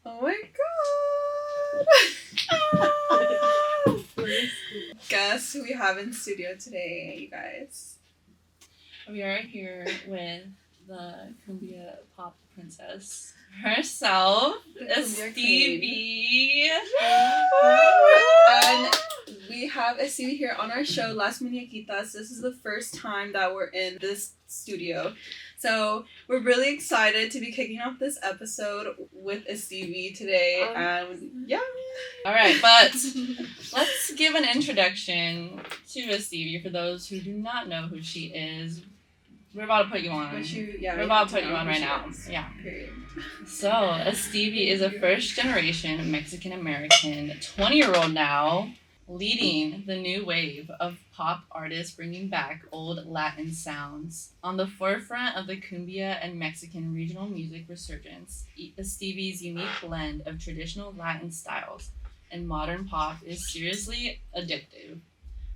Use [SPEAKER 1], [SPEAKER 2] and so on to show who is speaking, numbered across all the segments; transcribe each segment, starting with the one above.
[SPEAKER 1] Oh my god! Guess who we have in studio today, you guys?
[SPEAKER 2] We are here with the Cumbia-pop princess herself, Estevie.
[SPEAKER 1] And we have Estevie here on our show, Las Muñekitas. This is the first time that we're in this studio. So we're really excited to be kicking off this episode with Estevie today. And yeah.
[SPEAKER 2] Alright, but let's give an introduction to Estevie for those who do not know who she is. We're about to put you on. We're about to put you on right now. Yeah.
[SPEAKER 1] Period.
[SPEAKER 2] So, Estevie is a first-generation Mexican-American, 20-year-old now, leading the new wave of pop artists bringing back old Latin sounds. On the forefront of the cumbia and Mexican regional music resurgence, Estevie's unique blend of traditional Latin styles and modern pop is seriously addictive.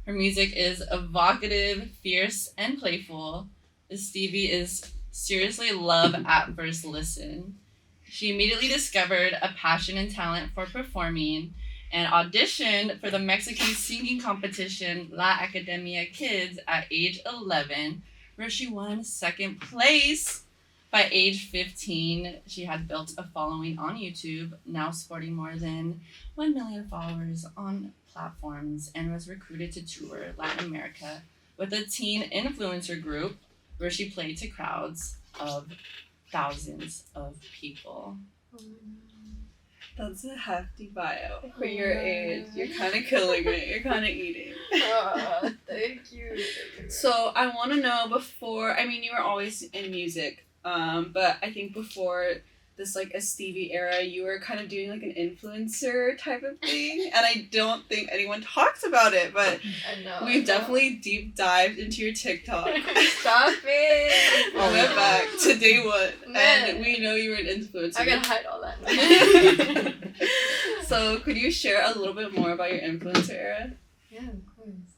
[SPEAKER 2] Her music is evocative, fierce, and playful. Estevie is seriously love at first listen. She immediately discovered a passion and talent for performing and auditioned for the Mexican singing competition La Academia Kids at age 11, where she won second place. By age 15, she had built a following on YouTube, now sporting more than 1 million followers on platforms, and was recruited to tour Latin America with a teen influencer group where she played to crowds of thousands of people.
[SPEAKER 1] That's a hefty bio for your age. You're kind of killing it. You're kind of eating.
[SPEAKER 3] Thank you.
[SPEAKER 1] So I want to know you were always in music, but I think before this like Estevie era, you were kind of doing like an influencer type of thing, and I don't think anyone talks about it, but we've definitely deep dived into your TikTok.
[SPEAKER 3] Stop it!
[SPEAKER 1] We went back to day one, and we know you were an influencer.
[SPEAKER 3] I gotta hide all that.
[SPEAKER 1] So could you share a little bit more about your influencer era?
[SPEAKER 3] Yeah, of course.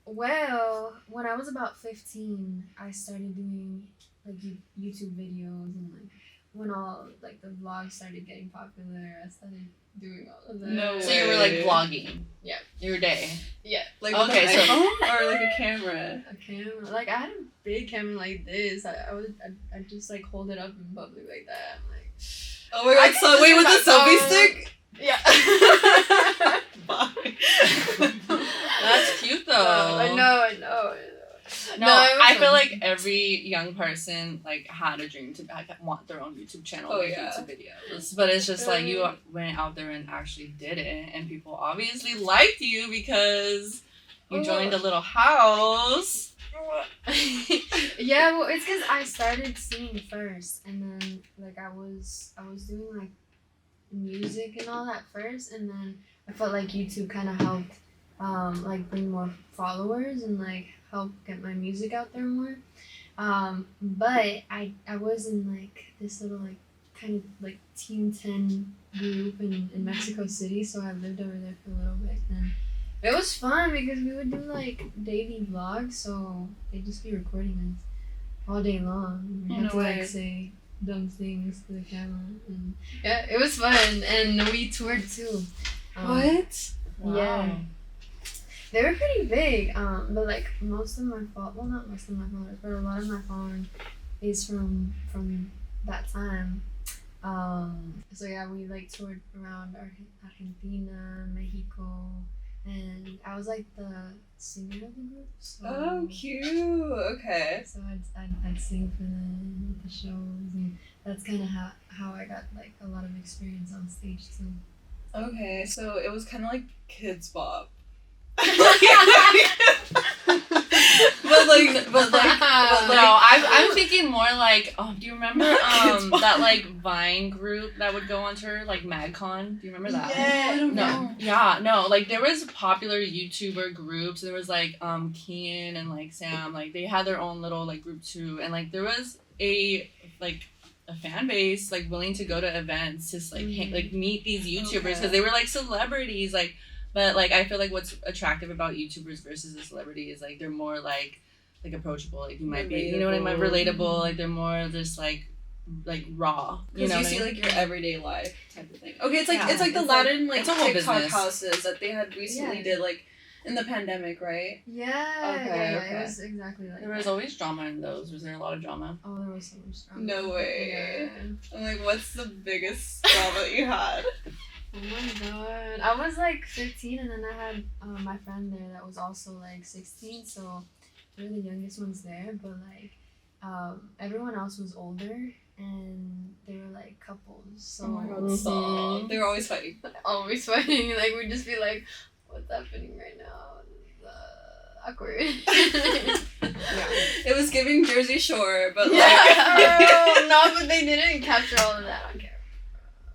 [SPEAKER 3] Well, when I was about 15, I started doing like YouTube videos, and like when all like the vlogs started getting popular, I started doing all of that.
[SPEAKER 1] No
[SPEAKER 2] So you were like vlogging?
[SPEAKER 3] Yeah.
[SPEAKER 2] Your day?
[SPEAKER 3] Yeah.
[SPEAKER 1] Like with an iPhone or like a camera?
[SPEAKER 3] A camera. Like I had a big camera like this. I just like hold it up in public like that. I'm like,
[SPEAKER 1] oh my god! So wait, with the selfie stick?
[SPEAKER 3] Yeah.
[SPEAKER 1] Bye.
[SPEAKER 2] That's cute though.
[SPEAKER 3] I know.
[SPEAKER 2] No, I feel like every young person like had a dream to want their own YouTube channel, YouTube videos. But it's just like you went out there and actually did it, and people obviously liked you because you joined a little house.
[SPEAKER 3] Yeah, well, it's because I started singing first, and then like I was doing like music and all that first, and then I felt like YouTube kind of helped like bring more followers and like help get my music out there more. But I was in like this little like kind of like Team 10 group in Mexico City, so I lived over there for a little bit, and it was fun because we would do like daily vlogs, so they'd just be recording us all day long. We had to like say dumb things to the camera, and yeah, it was fun, and we toured too.
[SPEAKER 1] What?
[SPEAKER 2] Wow.
[SPEAKER 3] Yeah. They were pretty big, but like most of my not most of my followers, but a lot of my following is from that time. So yeah, we like toured around Argentina, Mexico, and I was like the singer of the group. So,
[SPEAKER 1] Oh, cute. Okay.
[SPEAKER 3] So I'd sing for them at the shows, and that's kind of how I got like a lot of experience on stage too.
[SPEAKER 1] Okay, so it was kind of like Kids Bop. but
[SPEAKER 2] no, I'm thinking more like, do you remember that like Vine group that would go onto her, like MagCon? Do you remember that?
[SPEAKER 1] Yeah, I don't know.
[SPEAKER 2] Yeah, no, like there was popular YouTuber groups. There was like Kian and like Sam, like they had their own little like group too, and like there was a fan base like willing to go to events, just like like meet these YouTubers because they were like celebrities, like. But like I feel like what's attractive about YouTubers versus a celebrity is like they're more like approachable, like you might be, you know what I mean, relatable, like they're more just like like raw. You
[SPEAKER 1] Because
[SPEAKER 2] know
[SPEAKER 1] you
[SPEAKER 2] what I
[SPEAKER 1] see
[SPEAKER 2] mean?
[SPEAKER 1] like your everyday life type of thing. Okay, it's like
[SPEAKER 2] Yeah,
[SPEAKER 1] it's like the
[SPEAKER 2] it's
[SPEAKER 1] Latin like
[SPEAKER 2] it's a whole
[SPEAKER 1] TikTok
[SPEAKER 2] business.
[SPEAKER 1] houses that they had recently
[SPEAKER 3] Yeah.
[SPEAKER 1] did like in the pandemic, right?
[SPEAKER 3] Yeah,
[SPEAKER 1] Okay,
[SPEAKER 3] yeah,
[SPEAKER 1] okay.
[SPEAKER 3] it was exactly like
[SPEAKER 2] There was
[SPEAKER 3] that.
[SPEAKER 2] always drama in those. Was there a lot of drama?
[SPEAKER 3] Oh, there was so much drama.
[SPEAKER 1] No way.
[SPEAKER 3] Yeah.
[SPEAKER 1] I'm like, what's the biggest drama that you had?
[SPEAKER 3] Oh my god. I was like 15 and then I had my friend there that was also like 16, so we were the youngest ones there, but like everyone else was older and they were like couples. So
[SPEAKER 1] Oh my god,
[SPEAKER 2] Mhm.
[SPEAKER 1] stop. They were always fighting.
[SPEAKER 3] always fighting. Like we'd just be like, what's happening right now? Aquarius.
[SPEAKER 1] It was giving Jersey Shore, but like
[SPEAKER 3] yeah, no, but they didn't capture all of that on camera.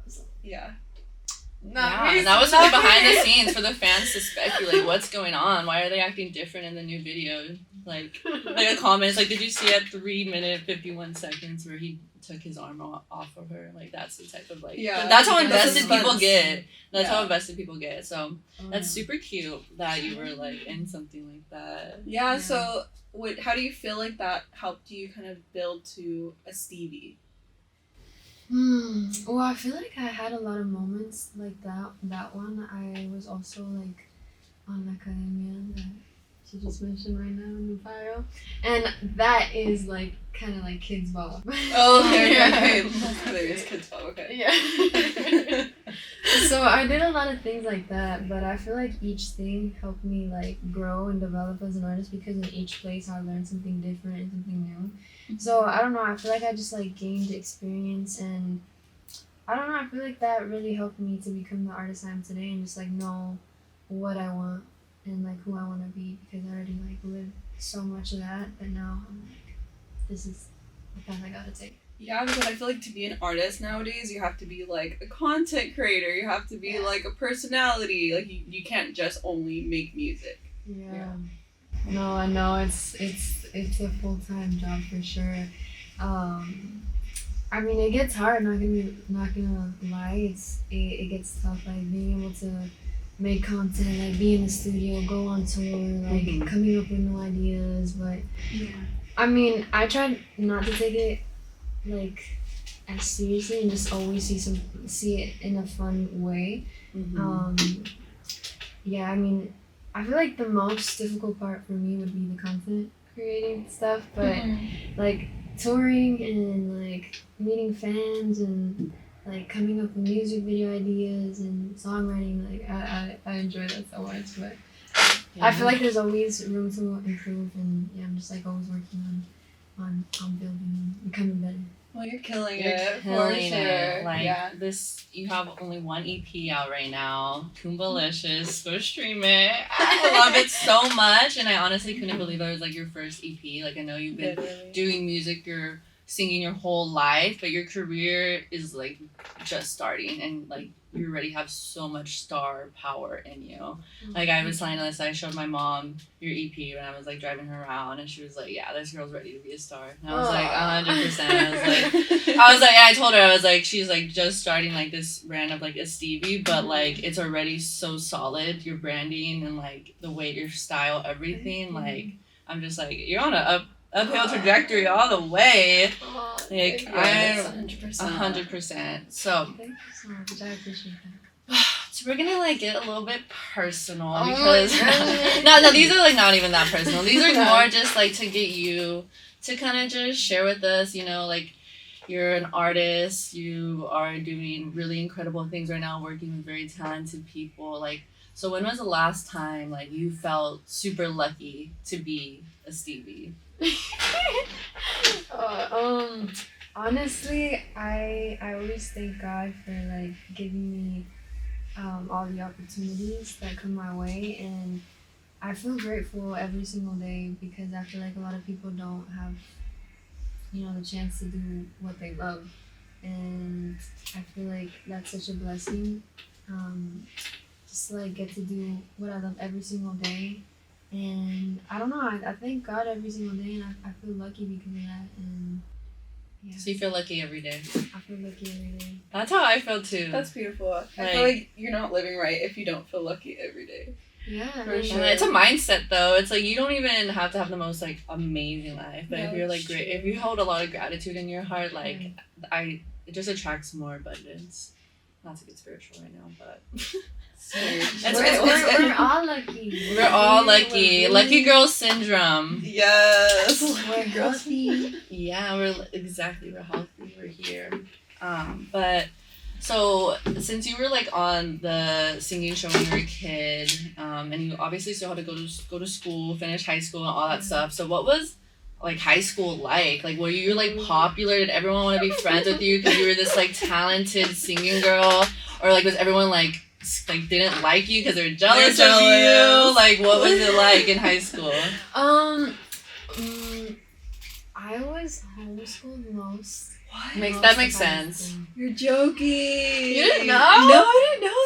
[SPEAKER 3] So.
[SPEAKER 1] yeah.
[SPEAKER 2] Yeah, that was really behind the scenes for the fans to speculate what's going on. Why are they acting different in the new video? Like the comments, like, did you see at 3 minutes 51 seconds where he took his arm off of her? Like, that's the type of like.
[SPEAKER 1] Yeah.
[SPEAKER 2] That's how
[SPEAKER 3] That's
[SPEAKER 2] invested
[SPEAKER 3] suspense.
[SPEAKER 2] people get. That's how
[SPEAKER 1] Yeah.
[SPEAKER 2] invested people get. So that's super cute that you were like in something like that.
[SPEAKER 1] Yeah,
[SPEAKER 3] Yeah.
[SPEAKER 1] so how do you feel like that helped you kind of build to a Estevie?
[SPEAKER 3] Well, I feel like I had a lot of moments like that one. I was also like on Academia that she just mentioned right now in the bio, and that is like kind of like Kids Bop.
[SPEAKER 1] Oh, okay,
[SPEAKER 3] Yeah.
[SPEAKER 1] okay. It's Kids Pop, okay.
[SPEAKER 3] Yeah. So I did a lot of things like that, but I feel like each thing helped me like grow and develop as an artist because in each place I learned something different and something new. So I don't know, I feel like I just like gained experience and I don't know, I feel like that really helped me to become the artist I am today and just like know what I want and like who I want to be because I already like lived so much of that now I'm like, this is the path I gotta take.
[SPEAKER 1] Yeah, because I feel like to be an artist nowadays, you have to be like a content creator. You have to be
[SPEAKER 3] Yeah.
[SPEAKER 1] like a personality. Like you can't just only make music.
[SPEAKER 3] Yeah. No, I know it's a full-time job for sure. I mean it gets hard. Not gonna lie. It gets tough. Like being able to make content, like be in the studio, go on tour, like coming up with new ideas. But
[SPEAKER 1] Yeah.
[SPEAKER 3] I mean, I try not to take it like as seriously and just always see it in a fun way. Yeah, I mean, I feel like the most difficult part for me would be the content creating stuff, but like touring and like meeting fans and like coming up with music video ideas and songwriting, like I enjoy that so much. But I feel like there's always room to improve, and yeah, I'm just like always working on building and becoming better.
[SPEAKER 1] Well, you're killing
[SPEAKER 2] You're
[SPEAKER 1] it
[SPEAKER 2] killing
[SPEAKER 1] for sure.
[SPEAKER 2] it. Like
[SPEAKER 1] yeah.
[SPEAKER 2] this, you have only one EP out right now, Cumbialicious. Go stream it. I love it so much, and I honestly couldn't believe it was like your first EP. Like I know you've been
[SPEAKER 1] Literally.
[SPEAKER 2] doing music, you're singing your whole life, but your career is like just starting, and like you already have so much star power in you. Like I was telling Alyssa, I showed my mom your EP when I was like driving her around, and she was like, "Yeah, this girl's ready to be a star." And I was like, 100%. I was like, yeah, I told her, I was like, she's like just starting like this brand of like Estevie, but like it's already so solid. Your branding and like the way your style, everything. Like I'm just like you're on a uphill trajectory all the way. Like
[SPEAKER 1] Yes,
[SPEAKER 2] I'm
[SPEAKER 1] 100%.
[SPEAKER 2] 100%. So.
[SPEAKER 3] Thank you so much. I appreciate that.
[SPEAKER 2] So we're gonna like get a little bit personal
[SPEAKER 3] Oh my
[SPEAKER 2] because
[SPEAKER 3] goodness.
[SPEAKER 2] no, these are like not even that personal. These are more just like to get you to kind of just share with us, you know, like you're an artist, you are doing really incredible things right now, working with very talented people. Like, so when was the last time like you felt super lucky to be a Estevie?
[SPEAKER 3] Honestly, I always thank God for like giving me all the opportunities that come my way, and I feel grateful every single day because I feel like a lot of people don't have, you know, the chance to do what they love, and I feel like that's such a blessing. Just to like get to do what I love every single day. And I don't know, I thank God every single day, and I feel lucky because of that. And yeah,
[SPEAKER 2] So you feel lucky every day.
[SPEAKER 3] I feel lucky every day.
[SPEAKER 2] That's how I feel too.
[SPEAKER 1] That's beautiful. I
[SPEAKER 2] Like-
[SPEAKER 1] feel like you're not living right if you don't feel lucky every day.
[SPEAKER 3] Yeah,
[SPEAKER 1] For sure.
[SPEAKER 2] It's a mindset though. It's like you don't even have to have the most like amazing life, but
[SPEAKER 1] Yeah,
[SPEAKER 2] if you're like
[SPEAKER 1] that's
[SPEAKER 2] great,
[SPEAKER 1] true.
[SPEAKER 2] if you hold a lot of gratitude in your heart, like it just attracts more abundance. Not to get spiritual right now, but
[SPEAKER 3] We're all lucky.
[SPEAKER 2] we're all lucky. Lucky girl syndrome.
[SPEAKER 1] Yes.
[SPEAKER 3] We're healthy.
[SPEAKER 2] Yeah, we're healthy. We're here. But so since you were like on the singing show when you were a kid, and you obviously still had to go to school, finish high school, and all that stuff. So what was like high school like? Like, were you like popular? Did everyone want to be friends with you because you were this like talented singing girl, or like was everyone like didn't like you because they were jealous of you? Like, what was it like in high school?
[SPEAKER 3] I was homeschooled most.
[SPEAKER 1] What?
[SPEAKER 2] That makes sense.
[SPEAKER 1] You're joking.
[SPEAKER 2] You didn't know?
[SPEAKER 1] No, I didn't know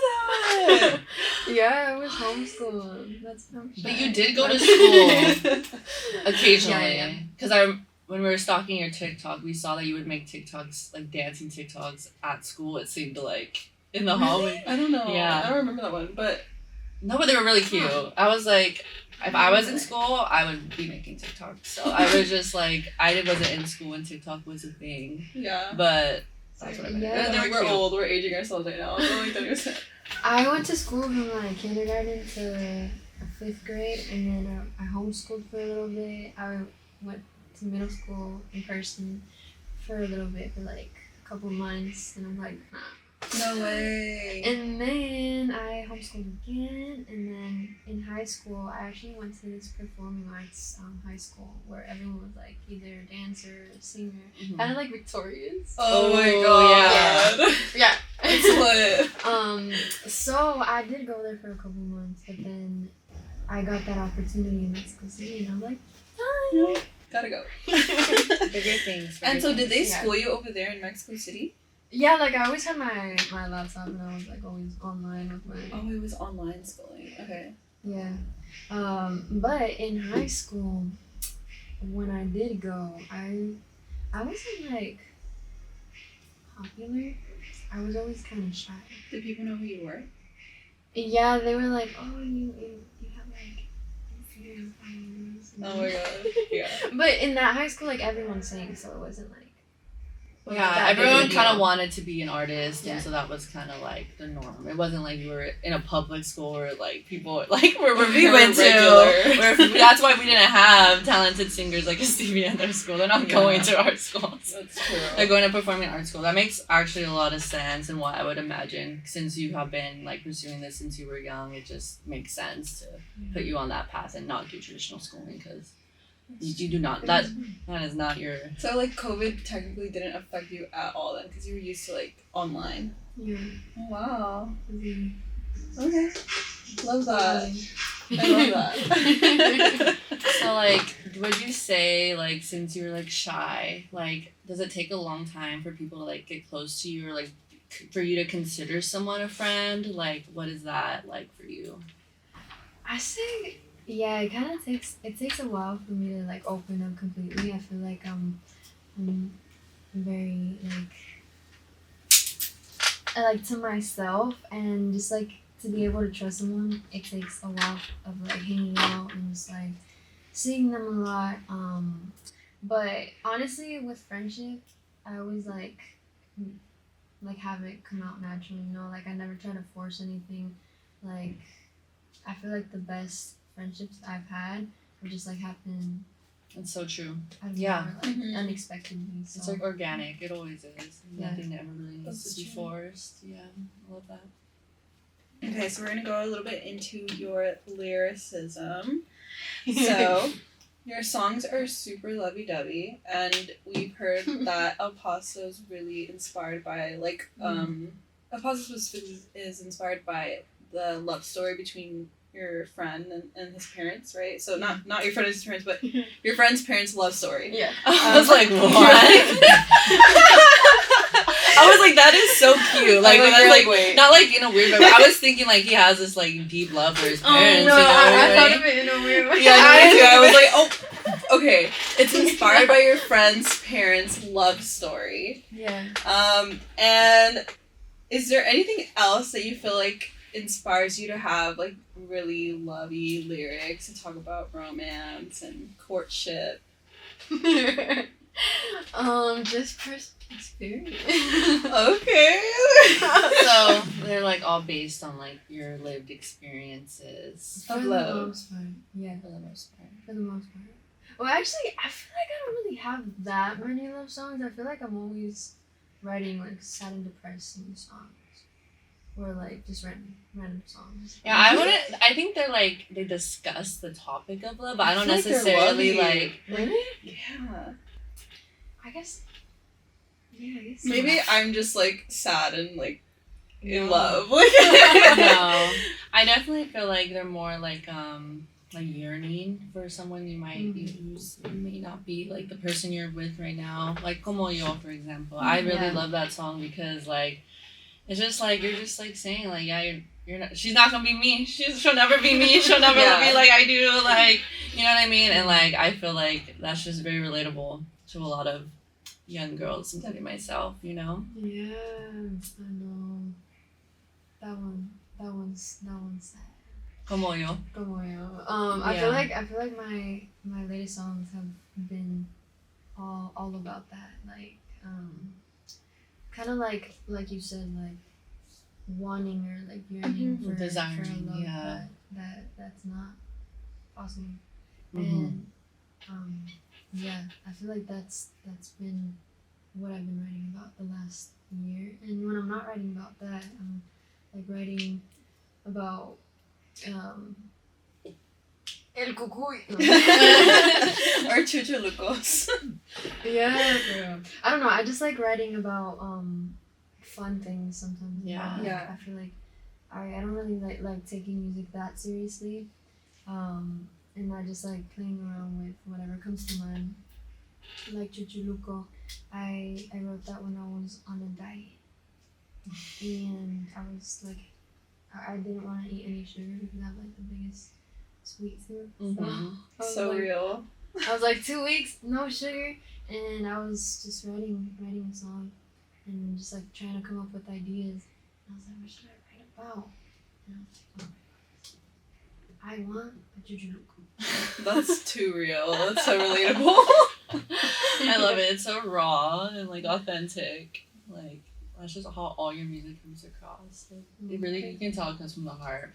[SPEAKER 1] that.
[SPEAKER 3] Yeah, I was homeschooled. That's not
[SPEAKER 2] But you did go to school occasionally.
[SPEAKER 3] Yeah.
[SPEAKER 2] Because when we were stalking your TikTok, we saw that you would make TikToks, like dancing TikToks at school, it seemed like, in the hallway.
[SPEAKER 1] I don't know.
[SPEAKER 2] Yeah.
[SPEAKER 1] I don't remember that one, but...
[SPEAKER 2] No, but they were really cute. I was like, if I was in school, I would be making TikToks. So I was just like, I wasn't in school when TikTok was a thing.
[SPEAKER 1] Yeah.
[SPEAKER 2] But that's what I meant.
[SPEAKER 3] Yeah.
[SPEAKER 2] And they were
[SPEAKER 1] We're
[SPEAKER 2] cute.
[SPEAKER 1] old. We're aging ourselves right now. I'm only 30%.
[SPEAKER 3] I went to school from like kindergarten to 5th grade, and then I homeschooled for a little bit. I went to middle school in person for a little bit, for like a couple months, and I'm like, nah.
[SPEAKER 1] No way.
[SPEAKER 3] And then I homeschooled again, and then in high school, I actually went to this performing arts high school where everyone was like either a dancer, a singer, kind of like Victorious.
[SPEAKER 1] Oh my
[SPEAKER 2] Oh,
[SPEAKER 1] god.
[SPEAKER 3] Yeah.
[SPEAKER 1] It's lit.
[SPEAKER 3] So I did go there for a couple months, but then I got that opportunity in Mexico City, and I'm like, hi.
[SPEAKER 1] Gotta go.
[SPEAKER 2] Bigger things.
[SPEAKER 1] And so did they
[SPEAKER 3] Yeah.
[SPEAKER 1] school you over there in Mexico City?
[SPEAKER 3] Yeah, like I always had my laptop, and I was like always online with my.
[SPEAKER 1] Oh, it was online schooling. Okay.
[SPEAKER 3] Yeah. But in high school, when I did go, I wasn't like popular. I was always kind of shy.
[SPEAKER 1] Did people know who you were?
[SPEAKER 3] Yeah, they were like, "Oh, you have like Instagram followers."
[SPEAKER 1] Oh my god. Yeah.
[SPEAKER 3] But in that high school, like everyone sang, so it wasn't like.
[SPEAKER 2] Yeah,
[SPEAKER 3] that big
[SPEAKER 2] everyone
[SPEAKER 3] of a
[SPEAKER 2] kind of
[SPEAKER 3] deal.
[SPEAKER 2] wanted to be an artist,
[SPEAKER 3] Yeah.
[SPEAKER 2] and so that was kind of like the norm. It wasn't like you were in a public school where like people like we went to.
[SPEAKER 1] Regular.
[SPEAKER 2] Where that's why we didn't have talented singers like Estevie in their school. They're not going to art schools.
[SPEAKER 1] That's true.
[SPEAKER 2] They're going to performing art school. That makes actually a lot of sense, and what I would imagine since you have been like pursuing this since you were young, it just makes sense to put you on that path and not do traditional schooling because. You do not. That is not your.
[SPEAKER 1] So like COVID technically didn't affect you at all then because you were used to like online.
[SPEAKER 3] Yeah.
[SPEAKER 1] Oh wow.
[SPEAKER 3] Mhm.
[SPEAKER 1] Okay. Love that. I love that.
[SPEAKER 2] So like, would you say like since you were like shy, like does it take a long time for people to like get close to you or like for you to consider someone a friend? Like, what is that like for you?
[SPEAKER 3] I say, yeah, it kind of takes a while for me to like open up completely. I feel like I'm very like to myself, and just like to be able to trust someone, it takes a while of like hanging out and just like seeing them a lot. But honestly, with friendship, I always like have it come out naturally. You know, like I never try to force anything. Like I feel like the best friendships I've had have just like happened.
[SPEAKER 2] It's so true.
[SPEAKER 3] Out of
[SPEAKER 2] Yeah.
[SPEAKER 3] nowhere, like
[SPEAKER 1] Mhm.
[SPEAKER 3] unexpectedly. So.
[SPEAKER 2] It's like organic. It always is.
[SPEAKER 3] Yeah.
[SPEAKER 2] Nothing ever really needs
[SPEAKER 1] That's
[SPEAKER 2] to be
[SPEAKER 1] true.
[SPEAKER 2] forced. Yeah, I love that.
[SPEAKER 1] Okay, so we're gonna go a little bit into your lyricism. So, your songs are super lovey-dovey, and we've heard that El Paso's really inspired by El Paso is inspired by the love story between your friend and his parents, right? So not your friend and his parents, but your friend's parents' love story.
[SPEAKER 3] Yeah.
[SPEAKER 2] I was like, what? I was like, that is so cute. Like,
[SPEAKER 1] Like,
[SPEAKER 2] that's
[SPEAKER 1] you're
[SPEAKER 2] like,
[SPEAKER 1] like, wait.
[SPEAKER 2] not like in a weird way. But I was thinking like he has this like deep love for his parents.
[SPEAKER 3] no,
[SPEAKER 2] you know,
[SPEAKER 3] I thought
[SPEAKER 2] like-
[SPEAKER 3] of it in a weird way.
[SPEAKER 1] Yeah, me too. I was like, oh, okay. It's inspired by your friend's parents' love story.
[SPEAKER 3] Yeah.
[SPEAKER 1] And is there anything else that you feel like inspires you to have like really lovey lyrics to talk about romance and courtship?
[SPEAKER 3] Just personal experience.
[SPEAKER 1] Okay.
[SPEAKER 2] So they're like all based on like your lived experiences
[SPEAKER 3] For
[SPEAKER 1] Of
[SPEAKER 3] the
[SPEAKER 1] love.
[SPEAKER 3] most part, yeah.
[SPEAKER 2] for the most part.
[SPEAKER 3] For the most part. Well, actually, I feel like I don't really have that many love songs. I feel like I'm always writing like sad and depressing songs, or like just random songs.
[SPEAKER 2] Yeah, I wouldn't. I think they're like they discuss the topic of love, but I don't
[SPEAKER 1] feel like they're
[SPEAKER 2] necessarily
[SPEAKER 1] lovey.
[SPEAKER 2] like.
[SPEAKER 3] Really?
[SPEAKER 1] Yeah.
[SPEAKER 3] I guess. Yeah, I guess.
[SPEAKER 1] Maybe
[SPEAKER 3] so.
[SPEAKER 1] I'm just like sad and like in
[SPEAKER 3] No.
[SPEAKER 1] love. Like
[SPEAKER 2] No, I definitely feel like they're more like yearning for someone you might you may not be like the person you're with right now. Like Como Yo, for example. I really
[SPEAKER 3] Yeah.
[SPEAKER 2] love that song because like it's just like you're just like saying like yeah you're not she's not gonna be me. She'll never be me. She'll never
[SPEAKER 1] Yeah.
[SPEAKER 2] be like I do. Like you know what I mean? And like I feel like that's just very relatable to a lot of young girls, including myself. You know.
[SPEAKER 3] Yeah, I know. That one's sad.
[SPEAKER 2] Como Yo.
[SPEAKER 3] Como yo. I
[SPEAKER 2] Yeah.
[SPEAKER 3] feel like my latest songs have been all about that. Like kind of like you said, like wanting or like yearning for
[SPEAKER 2] Desiring,
[SPEAKER 3] a love
[SPEAKER 2] yeah.
[SPEAKER 3] that's not possible.
[SPEAKER 2] Mhm.
[SPEAKER 3] And yeah, I feel like that's been what I've been writing about the last year. And when I'm not writing about that, I'm like writing about El Cucuy.
[SPEAKER 1] or chuchulucos.
[SPEAKER 3] Yeah, bro. I don't know. I just like writing about fun things sometimes.
[SPEAKER 2] Yeah.
[SPEAKER 3] Like,
[SPEAKER 1] Yeah.
[SPEAKER 3] I feel like I don't really like taking music that seriously. And I just like playing around with whatever comes to mind. Like Chuchuluco, I wrote that when I was on a diet. And I was like, I didn't want to eat any sugar because I have like the biggest sweet tooth.
[SPEAKER 2] Mhm.
[SPEAKER 3] I was
[SPEAKER 1] So
[SPEAKER 3] like,
[SPEAKER 1] real.
[SPEAKER 3] I was like 2 weeks, no sugar, and I was just writing a song, and just like trying to come up with ideas. And I was like, what should I write about? And I was like, oh, I want a Chuchuluco.
[SPEAKER 1] That's too real. That's so relatable.
[SPEAKER 2] I love it. It's so raw and like authentic. Like that's just how all your music comes across. Like, it really you can tell it comes from the heart.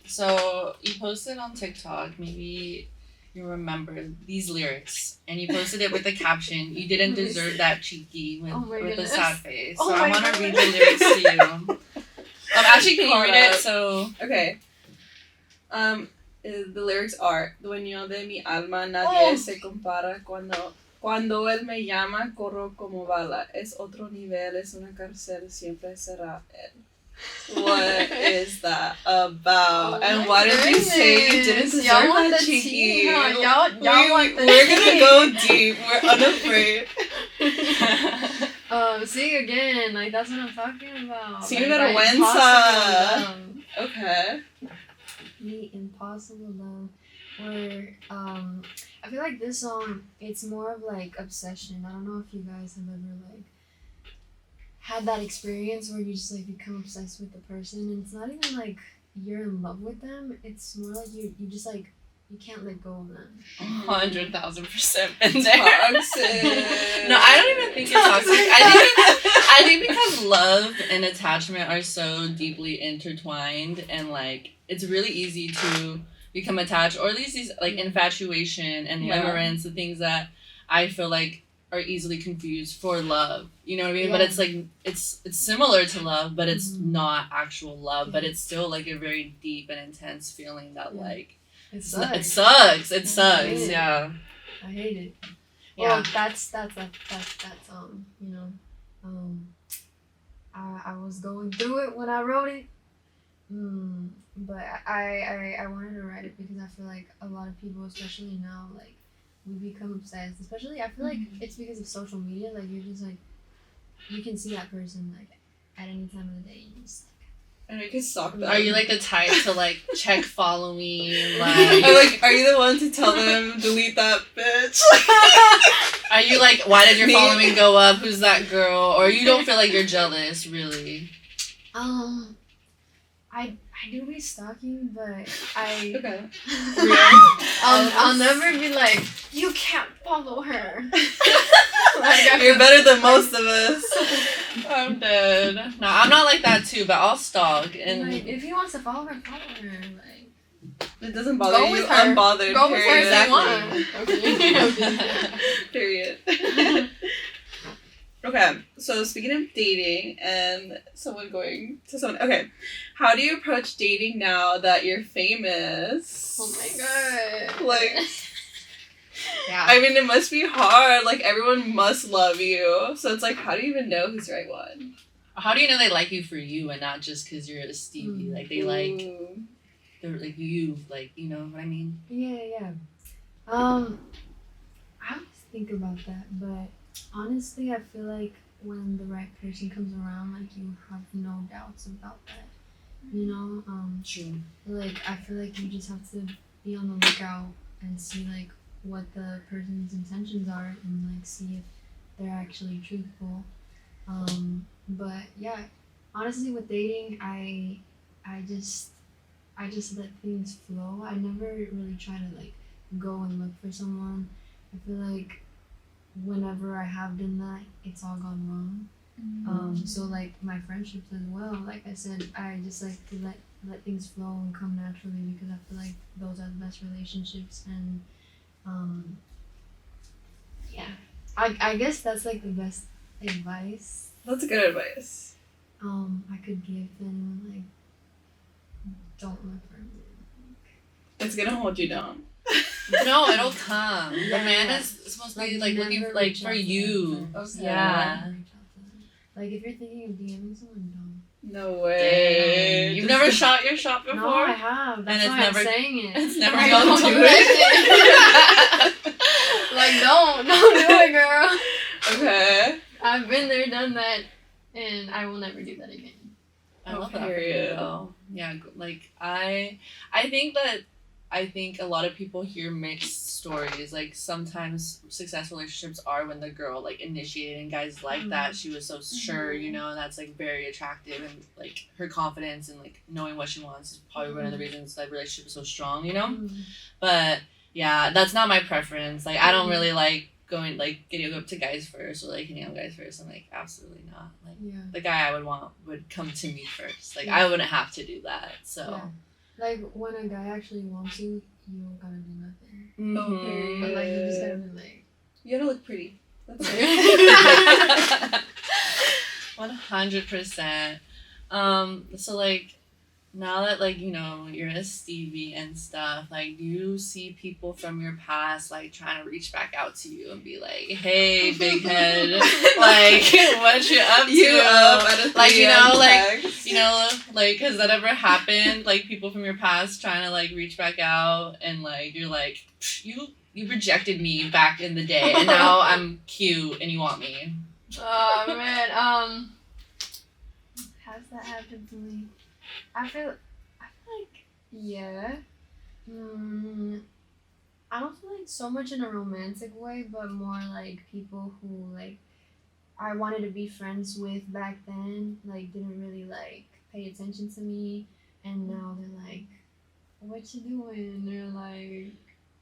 [SPEAKER 2] So you posted on TikTok, maybe you remember these lyrics, and you posted it with the caption, "You didn't deserve that cheeky" with,
[SPEAKER 3] Oh my
[SPEAKER 2] with a
[SPEAKER 3] goodness.
[SPEAKER 2] sad face.
[SPEAKER 3] Oh
[SPEAKER 2] So I
[SPEAKER 3] my
[SPEAKER 2] want to read the
[SPEAKER 3] goodness.
[SPEAKER 2] lyrics to you. Actually, can you read it?
[SPEAKER 1] Caught up.
[SPEAKER 2] So
[SPEAKER 1] Okay. The lyrics are: Dueño de mi alma, nadie se compara cuando él me llama, corro como bala. Es otro nivel, es una cárcel, siempre será él. What is that about?
[SPEAKER 3] Oh
[SPEAKER 1] and
[SPEAKER 3] my
[SPEAKER 1] why did you say you didn't
[SPEAKER 3] goodness.
[SPEAKER 1] deserve
[SPEAKER 3] Y'all want
[SPEAKER 1] that
[SPEAKER 3] the
[SPEAKER 1] cheeky?
[SPEAKER 3] tea, huh? Y'all want the
[SPEAKER 1] We're
[SPEAKER 3] tea.
[SPEAKER 1] gonna go deep. We're unafraid.
[SPEAKER 3] See again, like that's what I'm talking about.
[SPEAKER 1] Sí,
[SPEAKER 3] like,
[SPEAKER 1] pero
[SPEAKER 3] that
[SPEAKER 1] Wensa.
[SPEAKER 3] impossible love.
[SPEAKER 1] Okay.
[SPEAKER 3] The impossible love. Where I feel like this song, it's more of like obsession. I don't know if you guys have ever like had that experience where you just like become obsessed with the person, and it's not even like you're in love with them. It's more like you just like you can't let go of them.
[SPEAKER 2] 100,000% been there.
[SPEAKER 1] Toxic.
[SPEAKER 2] No, I don't even think it's toxic. I think because love and attachment are so deeply intertwined, and like it's really easy to become attached, or at least these like infatuation and
[SPEAKER 1] Yeah.
[SPEAKER 2] limerence, the things that I feel like are easily confused for love. You know what I mean? But
[SPEAKER 3] Yeah.
[SPEAKER 2] it's like it's similar to love, but it's
[SPEAKER 3] Mhm.
[SPEAKER 2] not actual love. But it's still like a very deep and intense feeling that
[SPEAKER 3] Yeah.
[SPEAKER 2] like
[SPEAKER 3] It
[SPEAKER 2] it
[SPEAKER 3] sucks.
[SPEAKER 2] sucks. It sucks.
[SPEAKER 3] Yeah.
[SPEAKER 2] Yeah.
[SPEAKER 3] I hate it.
[SPEAKER 2] Yeah.
[SPEAKER 3] Well, that's you know, I was going through it when I wrote it. But I wanted to write it because I feel like a lot of people, especially now, like we become obsessed. Especially I feel like it's because of social media. Like you're just like you can see that person like at any time of the day. And you're just
[SPEAKER 1] And we can stalk them.
[SPEAKER 2] Are you like the type to like check following?
[SPEAKER 1] Or
[SPEAKER 2] Like,
[SPEAKER 1] like, are you the one to tell them delete that bitch?
[SPEAKER 2] are you like, why did your
[SPEAKER 1] Me?
[SPEAKER 2] following go up? Who's that girl? Or you don't feel like you're jealous, really?
[SPEAKER 3] I do be stalking, but I
[SPEAKER 1] Okay.
[SPEAKER 3] I'll never be like, you can't follow her.
[SPEAKER 1] You're better than most of us.
[SPEAKER 2] I'm dead. No, I'm not like that too, but I'll stalk and
[SPEAKER 3] Like, if he wants to follow her, Like,
[SPEAKER 1] It doesn't bother
[SPEAKER 3] Go
[SPEAKER 1] you.
[SPEAKER 3] with her.
[SPEAKER 1] Unbothered.
[SPEAKER 3] go with her
[SPEAKER 1] Period.
[SPEAKER 3] if you want.
[SPEAKER 1] Period. Okay, so speaking of dating and someone going to someone, okay, how do you approach dating now that you're famous?
[SPEAKER 3] Oh my god.
[SPEAKER 1] Like,
[SPEAKER 2] Yeah.
[SPEAKER 1] I mean, it must be hard. Like, everyone must love you. So it's like, how do you even know who's the right one?
[SPEAKER 2] How do you know they like you for you and not just because you're a Stevie? Like they like,
[SPEAKER 1] Ooh.
[SPEAKER 2] they're like you, like you know what I mean?
[SPEAKER 3] Yeah. I always think about that, but honestly, I feel like when the right person comes around, like you have no doubts about that. You know,
[SPEAKER 2] True.
[SPEAKER 3] like I feel like you just have to be on the lookout and see like what the person's intentions are and like see if they're actually truthful. But yeah, honestly, with dating, I just let things flow. I never really try to like go and look for someone. I feel like whenever I have done that, it's all gone wrong. So like my friendships as well, like I said, I just like to let things flow and come naturally because I feel like those are the best relationships and yeah. I guess that's like the best advice
[SPEAKER 1] That's good advice.
[SPEAKER 3] I could give anyone, like don't look for me.
[SPEAKER 1] It's gonna hold you down.
[SPEAKER 2] No, it'll come. The
[SPEAKER 3] Yeah.
[SPEAKER 2] man is supposed to be like looking
[SPEAKER 3] never
[SPEAKER 2] like
[SPEAKER 3] reach
[SPEAKER 2] for
[SPEAKER 3] out to
[SPEAKER 2] you.
[SPEAKER 3] them first.
[SPEAKER 2] Yeah.
[SPEAKER 3] Never reach out to them. Like if you're thinking of DMing someone, don't.
[SPEAKER 1] No way.
[SPEAKER 2] Dang. You've
[SPEAKER 1] Just
[SPEAKER 2] never shot your shot before?
[SPEAKER 3] No, I have. That's
[SPEAKER 2] it's
[SPEAKER 3] why
[SPEAKER 2] never-
[SPEAKER 3] I'm saying it.
[SPEAKER 2] It's never
[SPEAKER 3] Like,
[SPEAKER 2] gone
[SPEAKER 3] don't
[SPEAKER 2] to
[SPEAKER 3] do that shit. Like don't do it, girl.
[SPEAKER 1] Okay.
[SPEAKER 3] I've been there, done that, and I will never do that again.
[SPEAKER 2] I love that for
[SPEAKER 1] Period.
[SPEAKER 2] you though. Yeah, like I think a lot of people hear mixed stories. Like sometimes successful relationships are when the girl like initiated and guys like that. She was so sure, you know, and that's like very attractive and like her confidence and like knowing what she wants is probably one of the reasons that relationship is so strong, you know? But yeah, that's not my preference. Like I don't really like going like getting up to guys first or like hitting on guys first. I'm like absolutely not. Like
[SPEAKER 3] Yeah.
[SPEAKER 2] the guy I would want would come to me first. Like
[SPEAKER 3] Yeah.
[SPEAKER 2] I wouldn't have to do that. So
[SPEAKER 3] Yeah. Like when a guy actually wants you, you don't gotta do nothing.
[SPEAKER 2] Mhm.
[SPEAKER 3] But like you just gotta be like.
[SPEAKER 1] You gotta look pretty. That's it.
[SPEAKER 2] 100%. So like now that like you know you're a Stevie and stuff, like do you see people from your past like trying to reach back out to you and be like, hey big head, like what you up to?
[SPEAKER 1] You up at a
[SPEAKER 2] like you know
[SPEAKER 1] 3
[SPEAKER 2] like
[SPEAKER 1] text.
[SPEAKER 2] you know like has that ever happened? Like people from your past trying to like reach back out and like you're like you rejected me back in the day and now I'm cute and you want me.
[SPEAKER 3] Oh man, has that happened to me? I feel like yeah. I don't feel like so much in a romantic way, but more like people who like I wanted to be friends with back then, like didn't really like pay attention to me, and now they're like, "What you doing?" They're like,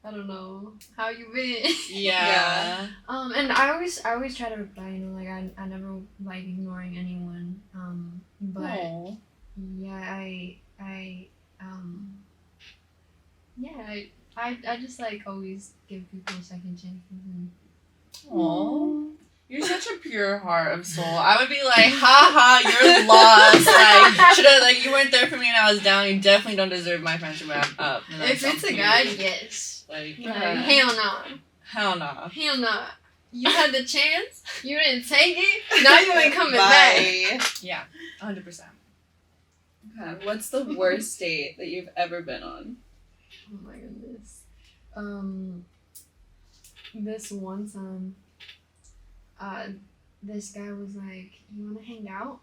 [SPEAKER 3] "I don't know, how you been?"
[SPEAKER 2] Yeah.
[SPEAKER 3] And I always try to reply, you know, like I never like ignoring anyone. But
[SPEAKER 2] Aw.
[SPEAKER 3] yeah, I just like always give people second chances and
[SPEAKER 2] Aw. You're such a pure heart of soul. I would be like, haha, you're lost. Like, should I, like, you weren't there for me when I was down. You definitely don't deserve my friendship when I'm up. And
[SPEAKER 3] if
[SPEAKER 2] that's
[SPEAKER 3] it's a
[SPEAKER 2] on
[SPEAKER 3] guy,
[SPEAKER 2] you.
[SPEAKER 3] yes.
[SPEAKER 2] Like,
[SPEAKER 3] Like, hell no.
[SPEAKER 2] hell no.
[SPEAKER 3] Hell no. You had the chance, you didn't take it, now you ain't coming back.
[SPEAKER 1] Bye.
[SPEAKER 2] Yeah, 100%.
[SPEAKER 1] Okay. What's the worst date that you've ever been on?
[SPEAKER 3] Oh my goodness. This one time, this guy was like, "You wanna hang out?"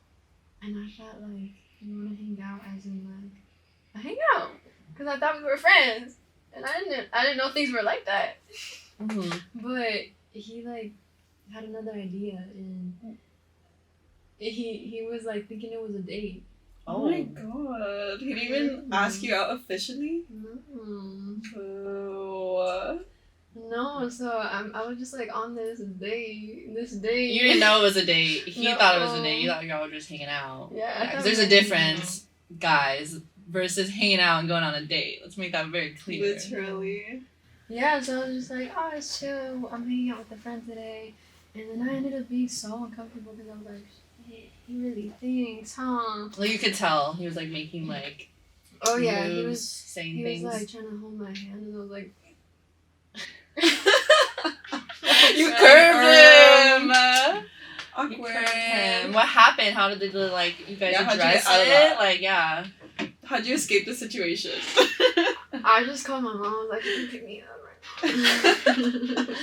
[SPEAKER 3] And I thought like, "You wanna hang out as in like, hang out?" Because I thought we were friends, and I didn't know things were like that.
[SPEAKER 2] Mm-hmm.
[SPEAKER 3] But he like had another idea, and he was like thinking it was a date.
[SPEAKER 1] Oh my god. He didn't even ask you out officially?
[SPEAKER 3] No.
[SPEAKER 1] Boo.
[SPEAKER 3] No, so I was just like on this date.
[SPEAKER 2] You didn't know it was a date. He
[SPEAKER 3] No.
[SPEAKER 2] thought it was a date. You thought y'all were just hanging out.
[SPEAKER 3] Yeah, I
[SPEAKER 2] Because
[SPEAKER 3] thought
[SPEAKER 2] there's
[SPEAKER 3] we
[SPEAKER 2] a
[SPEAKER 3] were
[SPEAKER 2] difference, guys, versus hanging out and going on a date. Let's make that very clear.
[SPEAKER 1] Literally.
[SPEAKER 3] Yeah, so I was just like, oh, it's chill. I'm hanging out with a friend today. And then I ended up being so uncomfortable because I was like, shit, he really thinks, huh?
[SPEAKER 2] Well, you could tell he was like making like
[SPEAKER 3] Oh, yeah,
[SPEAKER 2] moves, saying
[SPEAKER 3] he
[SPEAKER 2] things.
[SPEAKER 3] was like trying to hold my hand, and I was like,
[SPEAKER 2] You curved him.
[SPEAKER 1] Awkward.
[SPEAKER 2] You curved him. What happened? How did they like? You guys
[SPEAKER 1] Yeah, how'd you
[SPEAKER 2] address
[SPEAKER 1] get out of
[SPEAKER 2] it?
[SPEAKER 1] that?
[SPEAKER 2] Like, yeah.
[SPEAKER 1] How'd you escape the situation?
[SPEAKER 3] I just called my mom. I was like, you can pick me up right now.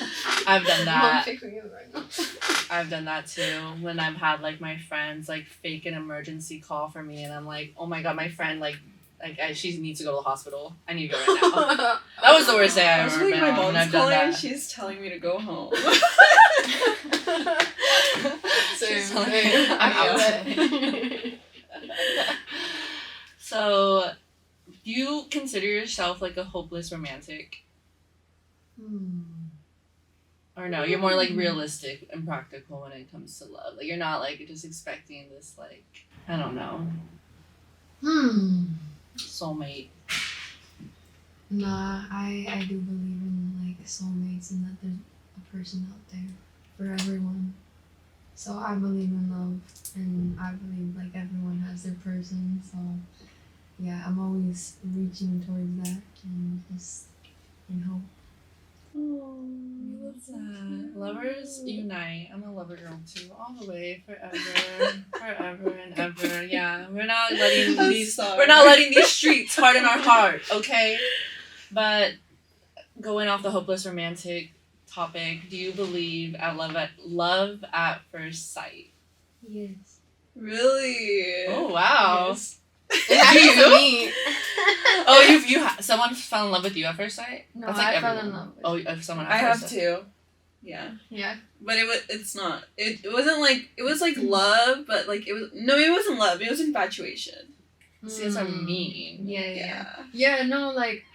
[SPEAKER 2] I've done
[SPEAKER 3] Mom,
[SPEAKER 2] that.
[SPEAKER 3] pick me up right now.
[SPEAKER 2] I've done that too. When I've had like my friends like fake an emergency call for me, and I'm like, oh my god, my friend she needs to go to the hospital. I need to go right now. That was the worst day I
[SPEAKER 1] I was
[SPEAKER 2] ever
[SPEAKER 1] like,
[SPEAKER 2] been
[SPEAKER 1] my
[SPEAKER 2] on, and
[SPEAKER 1] mom's
[SPEAKER 2] I've done
[SPEAKER 1] calling and
[SPEAKER 2] that.
[SPEAKER 1] she's telling me to go home.
[SPEAKER 2] She's
[SPEAKER 3] Same,
[SPEAKER 2] like,
[SPEAKER 3] same.
[SPEAKER 2] I'm out
[SPEAKER 3] Yeah.
[SPEAKER 2] today. So, do you consider yourself like a hopeless romantic? Or no, you're more like realistic and practical when it comes to love. Like, you're not like just expecting this like, I don't know, soulmate.
[SPEAKER 3] Nah, I do believe in like soulmates and that there's a person out there for everyone. So I believe in love, and I believe like everyone has their person. So yeah, I'm always reaching towards that and just in hope.
[SPEAKER 2] Oh, I love that. Lovers unite. I'm a lover girl too, all the way, forever, forever and ever. Yeah, we're not letting these streets harden our heart, okay? But going off the hopeless romantic topic, do you believe at love at first sight?
[SPEAKER 3] Yes.
[SPEAKER 1] Really?
[SPEAKER 2] Oh wow.
[SPEAKER 1] Yes.
[SPEAKER 3] It happened to me.
[SPEAKER 2] Oh, someone fell in love with you at first sight?
[SPEAKER 3] No,
[SPEAKER 2] That's like
[SPEAKER 3] I fell in
[SPEAKER 2] everyone.
[SPEAKER 3] love with
[SPEAKER 2] Oh, if someone at
[SPEAKER 1] I
[SPEAKER 2] first
[SPEAKER 1] have
[SPEAKER 2] sight.
[SPEAKER 1] two. Yeah.
[SPEAKER 3] Yeah.
[SPEAKER 1] But it's not. It wasn't like, it was like love, but like it wasn't love. It was infatuation.
[SPEAKER 2] See, that's what I mean.
[SPEAKER 3] Yeah. Yeah, no, like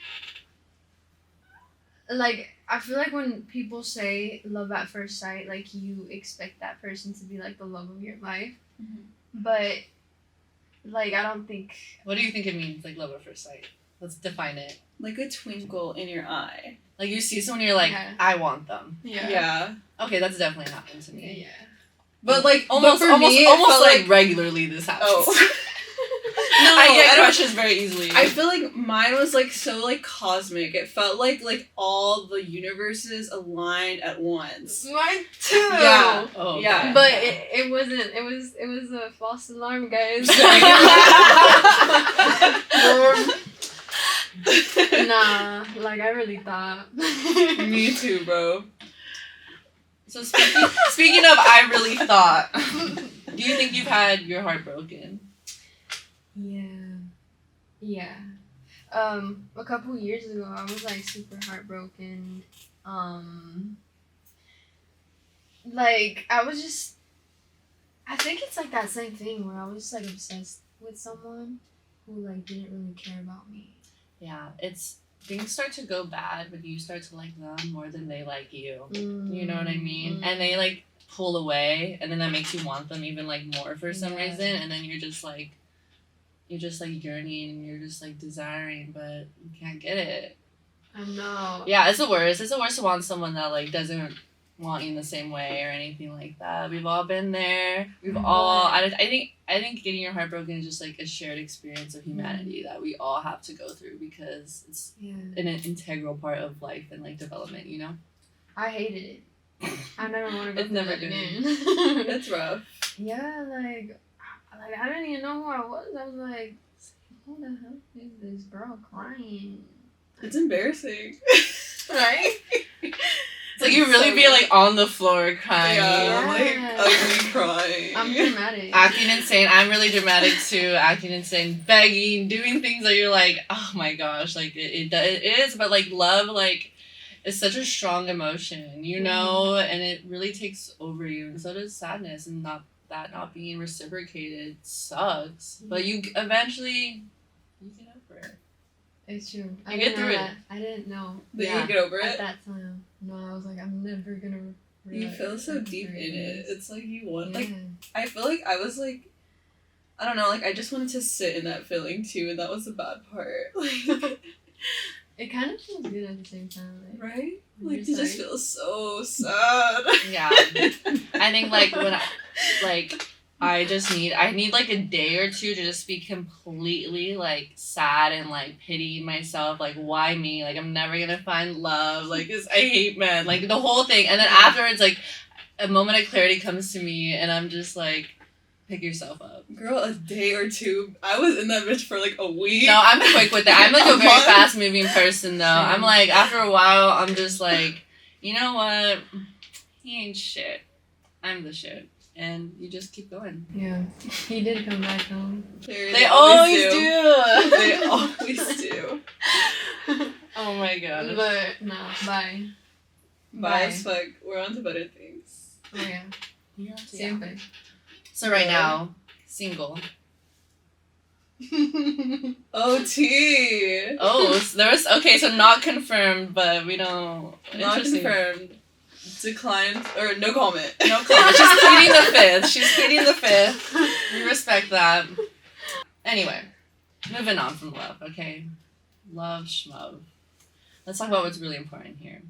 [SPEAKER 3] I feel like when people say love at first sight, like you expect that person to be like the love of your life.
[SPEAKER 1] Mhm.
[SPEAKER 3] But like I don't think.
[SPEAKER 2] What do you think it means, like love at first sight? Let's define it.
[SPEAKER 1] Like a twinkle in your eye.
[SPEAKER 2] Like you see someone, you're like,
[SPEAKER 3] Yeah.
[SPEAKER 2] I want them.
[SPEAKER 1] Yeah.
[SPEAKER 2] Okay, that's definitely happened to me.
[SPEAKER 3] Yeah.
[SPEAKER 1] But like
[SPEAKER 2] Almost
[SPEAKER 1] but for me, it
[SPEAKER 2] almost
[SPEAKER 1] felt
[SPEAKER 2] like regularly this happens.
[SPEAKER 1] Oh. No,
[SPEAKER 2] I get
[SPEAKER 1] I don't-
[SPEAKER 2] crushes very easily.
[SPEAKER 1] I feel like mine was like so like cosmic. It felt like all the universes aligned at once.
[SPEAKER 3] Mine too.
[SPEAKER 1] Yeah.
[SPEAKER 2] Oh,
[SPEAKER 1] Yeah.
[SPEAKER 2] okay.
[SPEAKER 3] But it wasn't. It was a false alarm, guys. Nah, like I really thought.
[SPEAKER 1] Me too, bro.
[SPEAKER 2] So speaking of, I really thought. Do you think you've had your heart broken?
[SPEAKER 3] Yeah. A couple years ago, I was like super heartbroken. Like I was just. I think it's like that same thing where I was like obsessed with someone who like didn't really care about me.
[SPEAKER 2] Yeah, things start to go bad when you start to like them more than they like you. You know what I mean? And they like pull away, and then that makes you want them even like more for some
[SPEAKER 3] Yeah.
[SPEAKER 2] reason, and then you're just like yearning, and you're just like desiring, but you can't get it.
[SPEAKER 3] I know.
[SPEAKER 2] Yeah, it's the worst. It's the worst to want someone that like doesn't want you in the same way or anything like that. We've all been there. We've all. I think getting your heart broken is just like a shared experience of humanity that we all have to go through because it's
[SPEAKER 3] Yeah.
[SPEAKER 2] an integral part of life and like development. You know.
[SPEAKER 3] I hated it. I never want to go
[SPEAKER 2] It's
[SPEAKER 3] through
[SPEAKER 2] never
[SPEAKER 3] that
[SPEAKER 2] good.
[SPEAKER 3] again.
[SPEAKER 1] It's rough.
[SPEAKER 3] Yeah, like I didn't even know who I was. I was like, who the hell is this girl crying?
[SPEAKER 1] It's embarrassing.
[SPEAKER 3] Right?
[SPEAKER 2] It's like you really be like on the floor crying.
[SPEAKER 1] Yeah, like
[SPEAKER 3] Yeah.
[SPEAKER 1] ugly crying.
[SPEAKER 3] I'm dramatic.
[SPEAKER 2] Acting insane. I'm really dramatic too. Acting insane, begging, doing things that you're like, oh my gosh, like it is. But like love, like is such a strong emotion, you know, and it really takes over you. And so does sadness, and that not being reciprocated sucks. But you eventually you get over it.
[SPEAKER 3] It's true.
[SPEAKER 2] You get through it.
[SPEAKER 3] I didn't know
[SPEAKER 1] But
[SPEAKER 2] Yeah.
[SPEAKER 1] you get over
[SPEAKER 3] at
[SPEAKER 1] it.
[SPEAKER 3] that time. No, I was like, I'm never gonna.
[SPEAKER 1] You feel so deep in it. It's like you want like
[SPEAKER 3] Yeah.
[SPEAKER 1] I feel like I was like I don't know, like I just wanted to sit in that feeling too, and that was the bad part. Like
[SPEAKER 3] It kind of feels good at the same time. Like,
[SPEAKER 1] right?
[SPEAKER 3] you're
[SPEAKER 1] Like you just
[SPEAKER 3] like-
[SPEAKER 1] feel so sad.
[SPEAKER 2] Yeah. I think like when I need like a day or two to just be completely like sad and like pitying myself, like why me? Like I'm never gonna find love. Like I hate men. Like the whole thing. And then afterwards like a moment of clarity comes to me and I'm just like, pick yourself up.
[SPEAKER 1] Girl, a day or two. I was in that bitch for like a week.
[SPEAKER 2] No, I'm quick with that. I'm like a very
[SPEAKER 1] month.
[SPEAKER 2] fast moving person though.
[SPEAKER 3] Same.
[SPEAKER 2] I'm like after a while I'm just like, you know what? He ain't shit. I'm the shit. And you just keep going.
[SPEAKER 3] Yeah. He did come back home.
[SPEAKER 2] They always do.
[SPEAKER 1] They always do.
[SPEAKER 2] Oh my god.
[SPEAKER 3] But no, bye.
[SPEAKER 1] Bye as fuck. We're on to better things.
[SPEAKER 3] Oh yeah.
[SPEAKER 2] Yeah.
[SPEAKER 3] Same thing.
[SPEAKER 2] So right
[SPEAKER 1] Yeah.
[SPEAKER 2] now, single.
[SPEAKER 1] OT.
[SPEAKER 2] Oh, so there was okay. So not confirmed, but we don't.
[SPEAKER 1] Not
[SPEAKER 2] Interesting.
[SPEAKER 1] confirmed. Declined or no comment.
[SPEAKER 2] No comment. She's pleading the fifth. She's pleading the fifth. We respect that. Anyway, moving on from love. Okay, love schmove. Let's talk about what's really important here.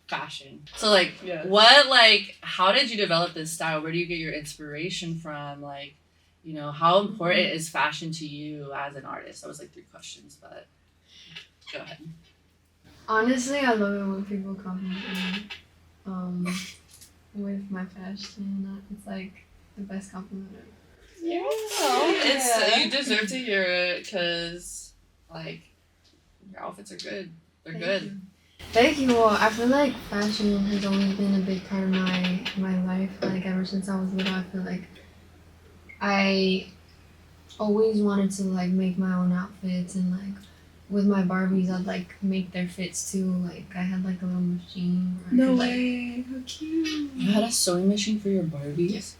[SPEAKER 2] Fashion. So like,
[SPEAKER 1] Yes.
[SPEAKER 2] what like? How did you develop this style? Where do you get your inspiration from? Like, you know, how important is fashion to you as an artist? That was like 3 questions, but go ahead.
[SPEAKER 3] Honestly, I love it when people compliment me. With my fashion, it's like the best compliment ever.
[SPEAKER 2] Yeah. It's you deserve to hear it because like your outfits are good. They're good.
[SPEAKER 3] Thank you. Well, I feel like fashion has always been a big part of my life. Like ever since I was little, I feel like I always wanted to like make my own outfits, and like with my Barbies, I'd like make their fits too. Like I had like a little machine. Where I
[SPEAKER 1] No
[SPEAKER 3] could, like,
[SPEAKER 1] way. How cute.
[SPEAKER 2] You had a sewing machine for your Barbies?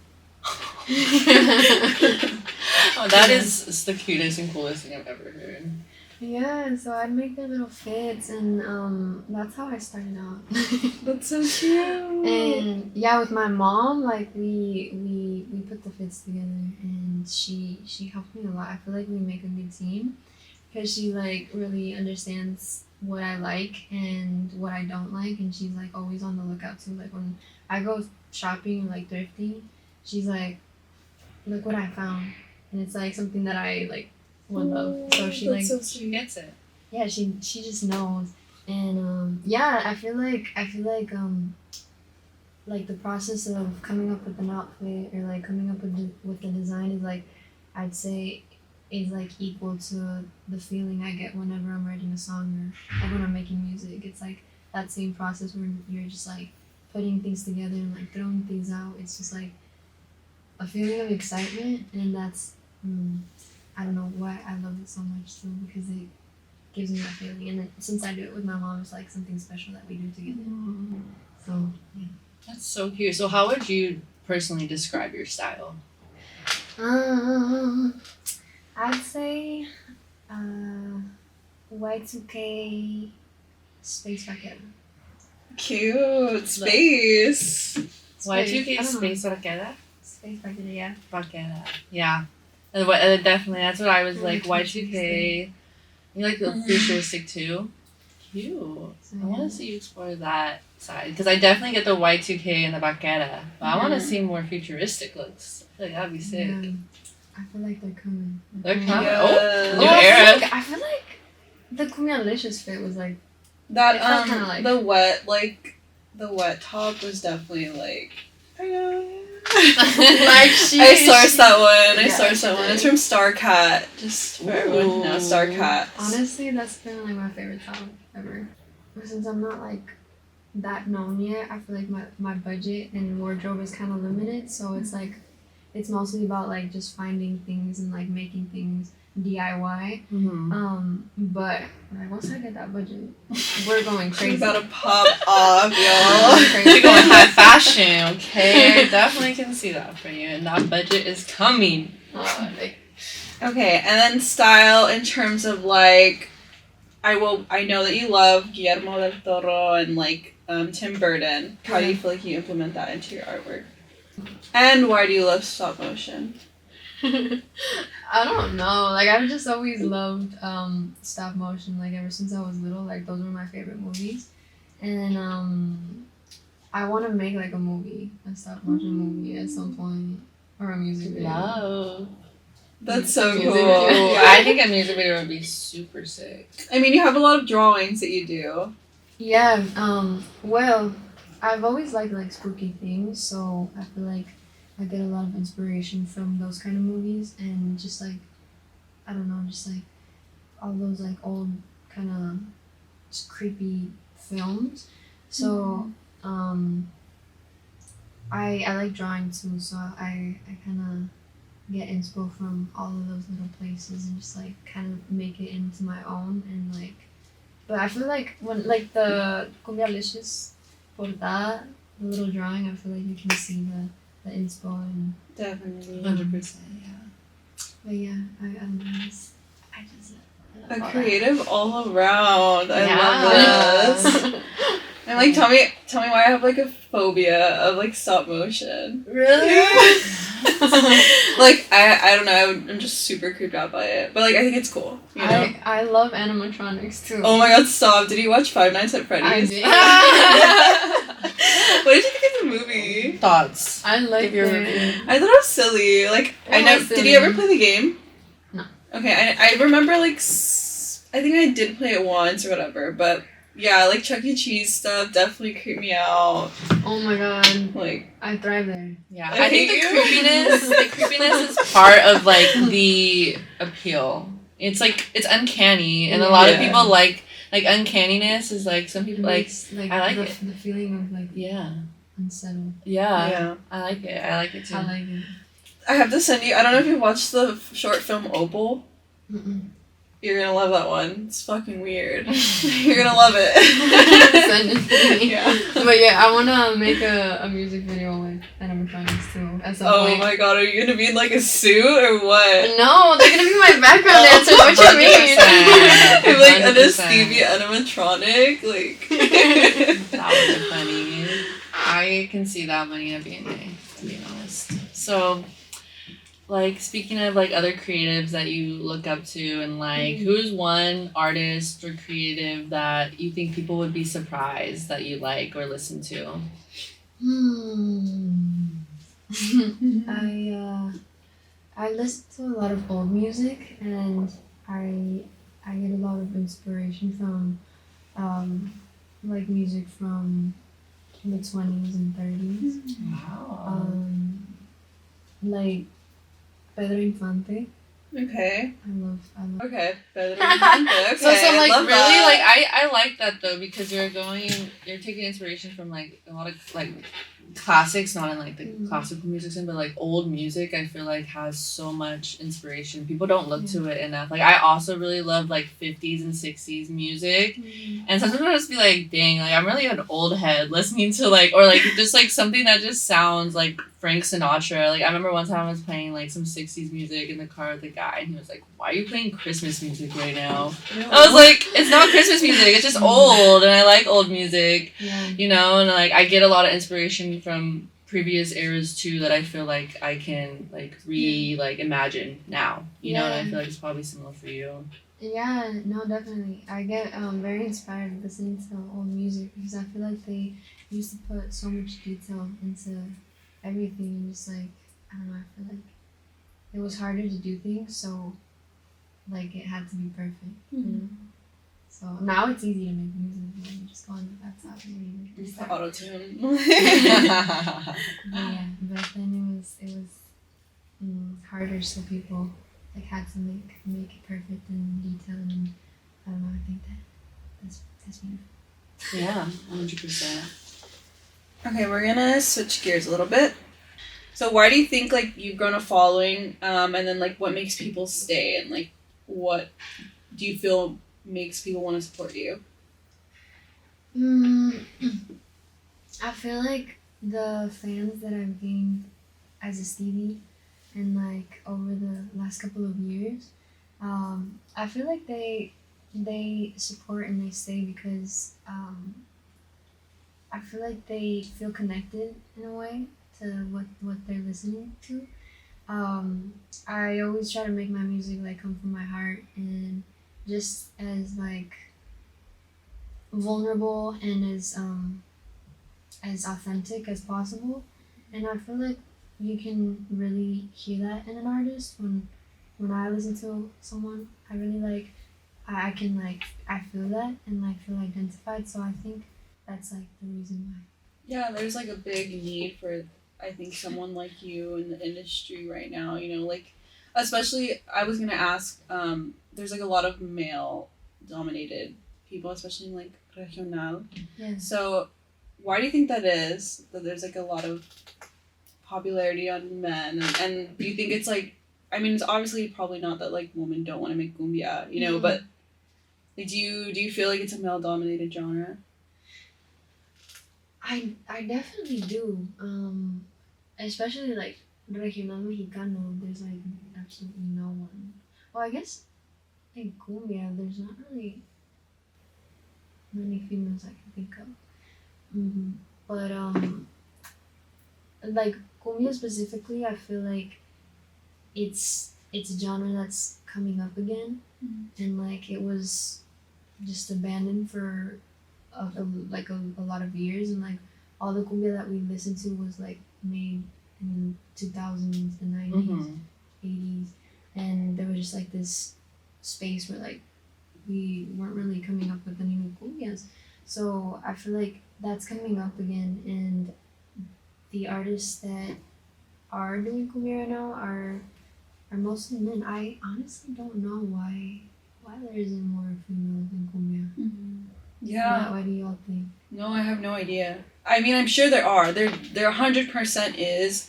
[SPEAKER 2] Oh, that is the cutest and coolest thing I've ever heard.
[SPEAKER 3] Yeah, so I'd make their little fits, and that's how I started out.
[SPEAKER 1] That's so cute.
[SPEAKER 3] And yeah, with my mom, like we put the fits together, and she helped me a lot. I feel like we make a good team, because she like really understands what I like and what I don't like, and she's like always on the lookout too. Like when I go shopping or like thrifting, she's like, look what I found, and it's like something that I like would love. So she like
[SPEAKER 2] She gets it.
[SPEAKER 3] yeah, she just knows. And yeah, I feel like like the process of coming up with an outfit or like coming up with the design is like, I'd say is like equal to the feeling I get whenever I'm writing a song or like when I'm making music. It's like that same process where you're just like putting things together and like throwing things out. It's just like a feeling of excitement, and that's I don't know why I love it so much too, because it gives me that feeling. And then since I do it with my mom, it's like something special that we do together. So yeah.
[SPEAKER 2] That's so cute. So how would you personally describe your style?
[SPEAKER 3] I'd say Y2K space racket.
[SPEAKER 1] Cute. Space.
[SPEAKER 2] Y2K
[SPEAKER 3] I don't know.
[SPEAKER 2] space raqueta?
[SPEAKER 3] Space racket, yeah.
[SPEAKER 2] Raqueta. Yeah. Definitely. That's what I was like. Y2K. You like the futuristic too? Cute.
[SPEAKER 3] So,
[SPEAKER 2] I want
[SPEAKER 3] yeah.
[SPEAKER 2] to see you explore that side because I definitely get the Y2K and the baqueta, but I want to see more futuristic looks. I feel like that'd be sick.
[SPEAKER 3] Yeah. I feel like they're coming.
[SPEAKER 2] They're coming.
[SPEAKER 1] Yes.
[SPEAKER 2] Oh, new
[SPEAKER 3] I feel
[SPEAKER 2] era.
[SPEAKER 3] like- I feel like the Cumbialicious fit was like
[SPEAKER 1] That
[SPEAKER 3] It felt kinda like-
[SPEAKER 1] the wet top was definitely like I know.
[SPEAKER 3] Like, she-
[SPEAKER 1] I sourced that one. I
[SPEAKER 3] Yeah,
[SPEAKER 1] sourced
[SPEAKER 3] she
[SPEAKER 1] that one.
[SPEAKER 3] did.
[SPEAKER 1] It's from Starcat. Just for everyone who knows
[SPEAKER 2] Ooh.
[SPEAKER 1] Starcat.
[SPEAKER 3] honestly, that's been like my favorite top ever. But since I'm not like that known yet, I feel like my budget and wardrobe is kind of limited. So it's like it's mostly about like just finding things and like making things DIY.
[SPEAKER 2] Mm-hmm.
[SPEAKER 3] But like once I get that budget, we're going
[SPEAKER 1] She's
[SPEAKER 3] crazy.
[SPEAKER 1] about to pop off, y'all.
[SPEAKER 2] You're going high fashion, okay? I definitely can see that for you, and that budget is coming.
[SPEAKER 3] Like,
[SPEAKER 1] Okay, and then style in terms of like, I know that you love Guillermo del Toro and like Tim Burton. How do you feel like you implement that into your artwork? And why do you love stop motion?
[SPEAKER 3] I don't know. Like I've just always loved stop motion. Like ever since I was little, like those were my favorite movies. And I want to make like a stop motion movie at some point, or a music video.
[SPEAKER 2] Love.
[SPEAKER 1] That's so
[SPEAKER 3] Music
[SPEAKER 1] cool.
[SPEAKER 3] video.
[SPEAKER 2] Yeah, I think a music video would be super sick.
[SPEAKER 1] I mean, you have a lot of drawings that you do.
[SPEAKER 3] Yeah. Well, I've always liked like spooky things, so I feel like I get a lot of inspiration from those kind of movies, and just like, I don't know, just like all those like old kind of just creepy films. So I like drawing too, so I kind of get inspo from all of those little places and just like kind of make it into my own, and like, but I feel like when like the Cumbialicious portada, the little drawing, I feel like you can see the inspo, and
[SPEAKER 1] Definitely.
[SPEAKER 2] 100%, yeah.
[SPEAKER 3] but yeah, I don't know, I just
[SPEAKER 1] A
[SPEAKER 3] love
[SPEAKER 1] creative all around. I
[SPEAKER 2] Yeah.
[SPEAKER 1] love this. And like, tell me why I have like a phobia of like stop motion.
[SPEAKER 3] Really?
[SPEAKER 1] Like I don't know. I'm just super creeped out by it. But like I think it's cool. You know.
[SPEAKER 3] I love animatronics too.
[SPEAKER 1] Oh my god! Stop. Did you watch Five Nights at Freddy's?
[SPEAKER 3] I did.
[SPEAKER 1] What did you think of the movie?
[SPEAKER 2] Thoughts?
[SPEAKER 3] I like
[SPEAKER 2] Give your
[SPEAKER 3] it.
[SPEAKER 2] review.
[SPEAKER 1] I thought it was silly. Like I
[SPEAKER 3] It
[SPEAKER 1] know.
[SPEAKER 3] was
[SPEAKER 1] Did you ever
[SPEAKER 3] silly.
[SPEAKER 1] play the game?
[SPEAKER 3] No.
[SPEAKER 1] Okay, I remember like I think I did play it once or whatever, but yeah, like Chuck E. Cheese stuff definitely creeped me out.
[SPEAKER 3] Oh my god,
[SPEAKER 1] Like
[SPEAKER 3] I thrive there.
[SPEAKER 2] Yeah,
[SPEAKER 1] I
[SPEAKER 2] I think
[SPEAKER 1] hate
[SPEAKER 2] the
[SPEAKER 1] you.
[SPEAKER 2] creepiness is part of like the appeal. It's like it's uncanny, and a lot of
[SPEAKER 1] Yeah.
[SPEAKER 2] people like uncanniness is like some people like
[SPEAKER 3] Makes, like
[SPEAKER 2] I like
[SPEAKER 3] the,
[SPEAKER 2] it.
[SPEAKER 3] the feeling of like
[SPEAKER 2] yeah
[SPEAKER 3] unsettled.
[SPEAKER 2] yeah I like it too.
[SPEAKER 3] I like it.
[SPEAKER 1] I have to send you. I don't know if you watched the short film Opal.
[SPEAKER 3] Mm-mm.
[SPEAKER 1] You're gonna love that one. It's fucking weird. You're gonna love it.
[SPEAKER 3] Send it to me.
[SPEAKER 1] Yeah.
[SPEAKER 3] But yeah, I wanna make a music video with animatronics too at some
[SPEAKER 1] Oh
[SPEAKER 3] point.
[SPEAKER 1] my god, are you gonna be in like a suit or what?
[SPEAKER 3] No, they're gonna be my background
[SPEAKER 1] Oh,
[SPEAKER 3] dancer. What you mean?
[SPEAKER 2] 100%.
[SPEAKER 1] I'm like an
[SPEAKER 2] 100%.
[SPEAKER 1] Estevie animatronic, like.
[SPEAKER 2] That would be funny. I can see that money being there, to be honest. So, like, speaking of, like, other creatives that you look up to, and, like, who's one artist or creative that you think people would be surprised that you like or listen to?
[SPEAKER 3] I listen to a lot of old music, and I get a lot of inspiration from like music from the 20s and 30s.
[SPEAKER 2] Wow.
[SPEAKER 3] Like Pedro Infante.
[SPEAKER 1] Okay.
[SPEAKER 3] I love
[SPEAKER 1] Okay. Better than okay.
[SPEAKER 2] So like
[SPEAKER 1] love
[SPEAKER 2] really
[SPEAKER 1] that.
[SPEAKER 2] I like that though, because you're taking inspiration from like a lot of like classics, not in like the classical music scene, but like old music. I feel like has so much inspiration. People don't look to it enough. Like I also really love like 50s and 60s music, and sometimes I just be like, dang, like I'm really an old head listening to like, or like just like something that just sounds like Frank Sinatra. Like I remember one time I was playing like some 60s music in the car with a guy, and he was like, why are you playing Christmas music right now? I was like, it's not Christmas music, it's just old, and I like old music, you know, and like I get a lot of inspiration from previous eras too that I feel like I can like like imagine now, you know, and I feel like it's probably similar for you.
[SPEAKER 3] Yeah, no, definitely. I get very inspired listening to old music because I feel like they used to put so much detail into everything, and just like, I don't know, I feel like it was harder to do things, so like it had to be perfect. You know? So now it's easy to make music. You just go on the laptop and you just
[SPEAKER 1] Auto tune.
[SPEAKER 3] yeah, but then it was harder, so people like had to make it perfect and detailed, and I don't know. I think that's beautiful.
[SPEAKER 2] Yeah, 100%.
[SPEAKER 1] Okay, we're gonna switch gears a little bit. So why do you think like you've grown a following, and then like what makes people stay and like what do you feel makes people want to support you?
[SPEAKER 3] I feel like the fans that I've gained as a Estevie and like over the last couple of years, I feel like they support and they stay because I feel like they feel connected in a way to what they're listening to. I always try to make my music like come from my heart and just as like vulnerable and as authentic as possible. And I feel like you can really hear that in an artist when I listen to someone. I really like I can like I feel that and like feel identified. So I think that's like the reason why.
[SPEAKER 1] Yeah, there's like a big need for, I think, someone like you in the industry right now. You know, like, especially I was gonna ask. There's like a lot of male dominated people, especially in like regional.
[SPEAKER 3] Yeah.
[SPEAKER 1] So, why do you think that is? That there's like a lot of popularity on men, and do you think it's like? I mean, it's obviously probably not that like women don't want to make cumbia, you know, but like, do you feel like it's a male dominated genre?
[SPEAKER 3] I definitely do. Especially like regional mexicano, there's like absolutely no one. Well, I guess in cumbia, there's not really many females I can think of. But like cumbia specifically, I feel like it's a genre that's coming up again, and like it was just abandoned for a lot of years, and like all the cumbia that we listened to was like made in 2000s, the 90s, 80s, and there was just like this space where like we weren't really coming up with any new cumbias. So I feel like that's coming up again, and the artists that are doing cumbia right now are mostly men. I honestly don't know why there isn't more females in cumbia.
[SPEAKER 1] Yeah.
[SPEAKER 3] Why do y'all think?
[SPEAKER 1] No, I have no idea. I mean, I'm sure there are. There 100% is.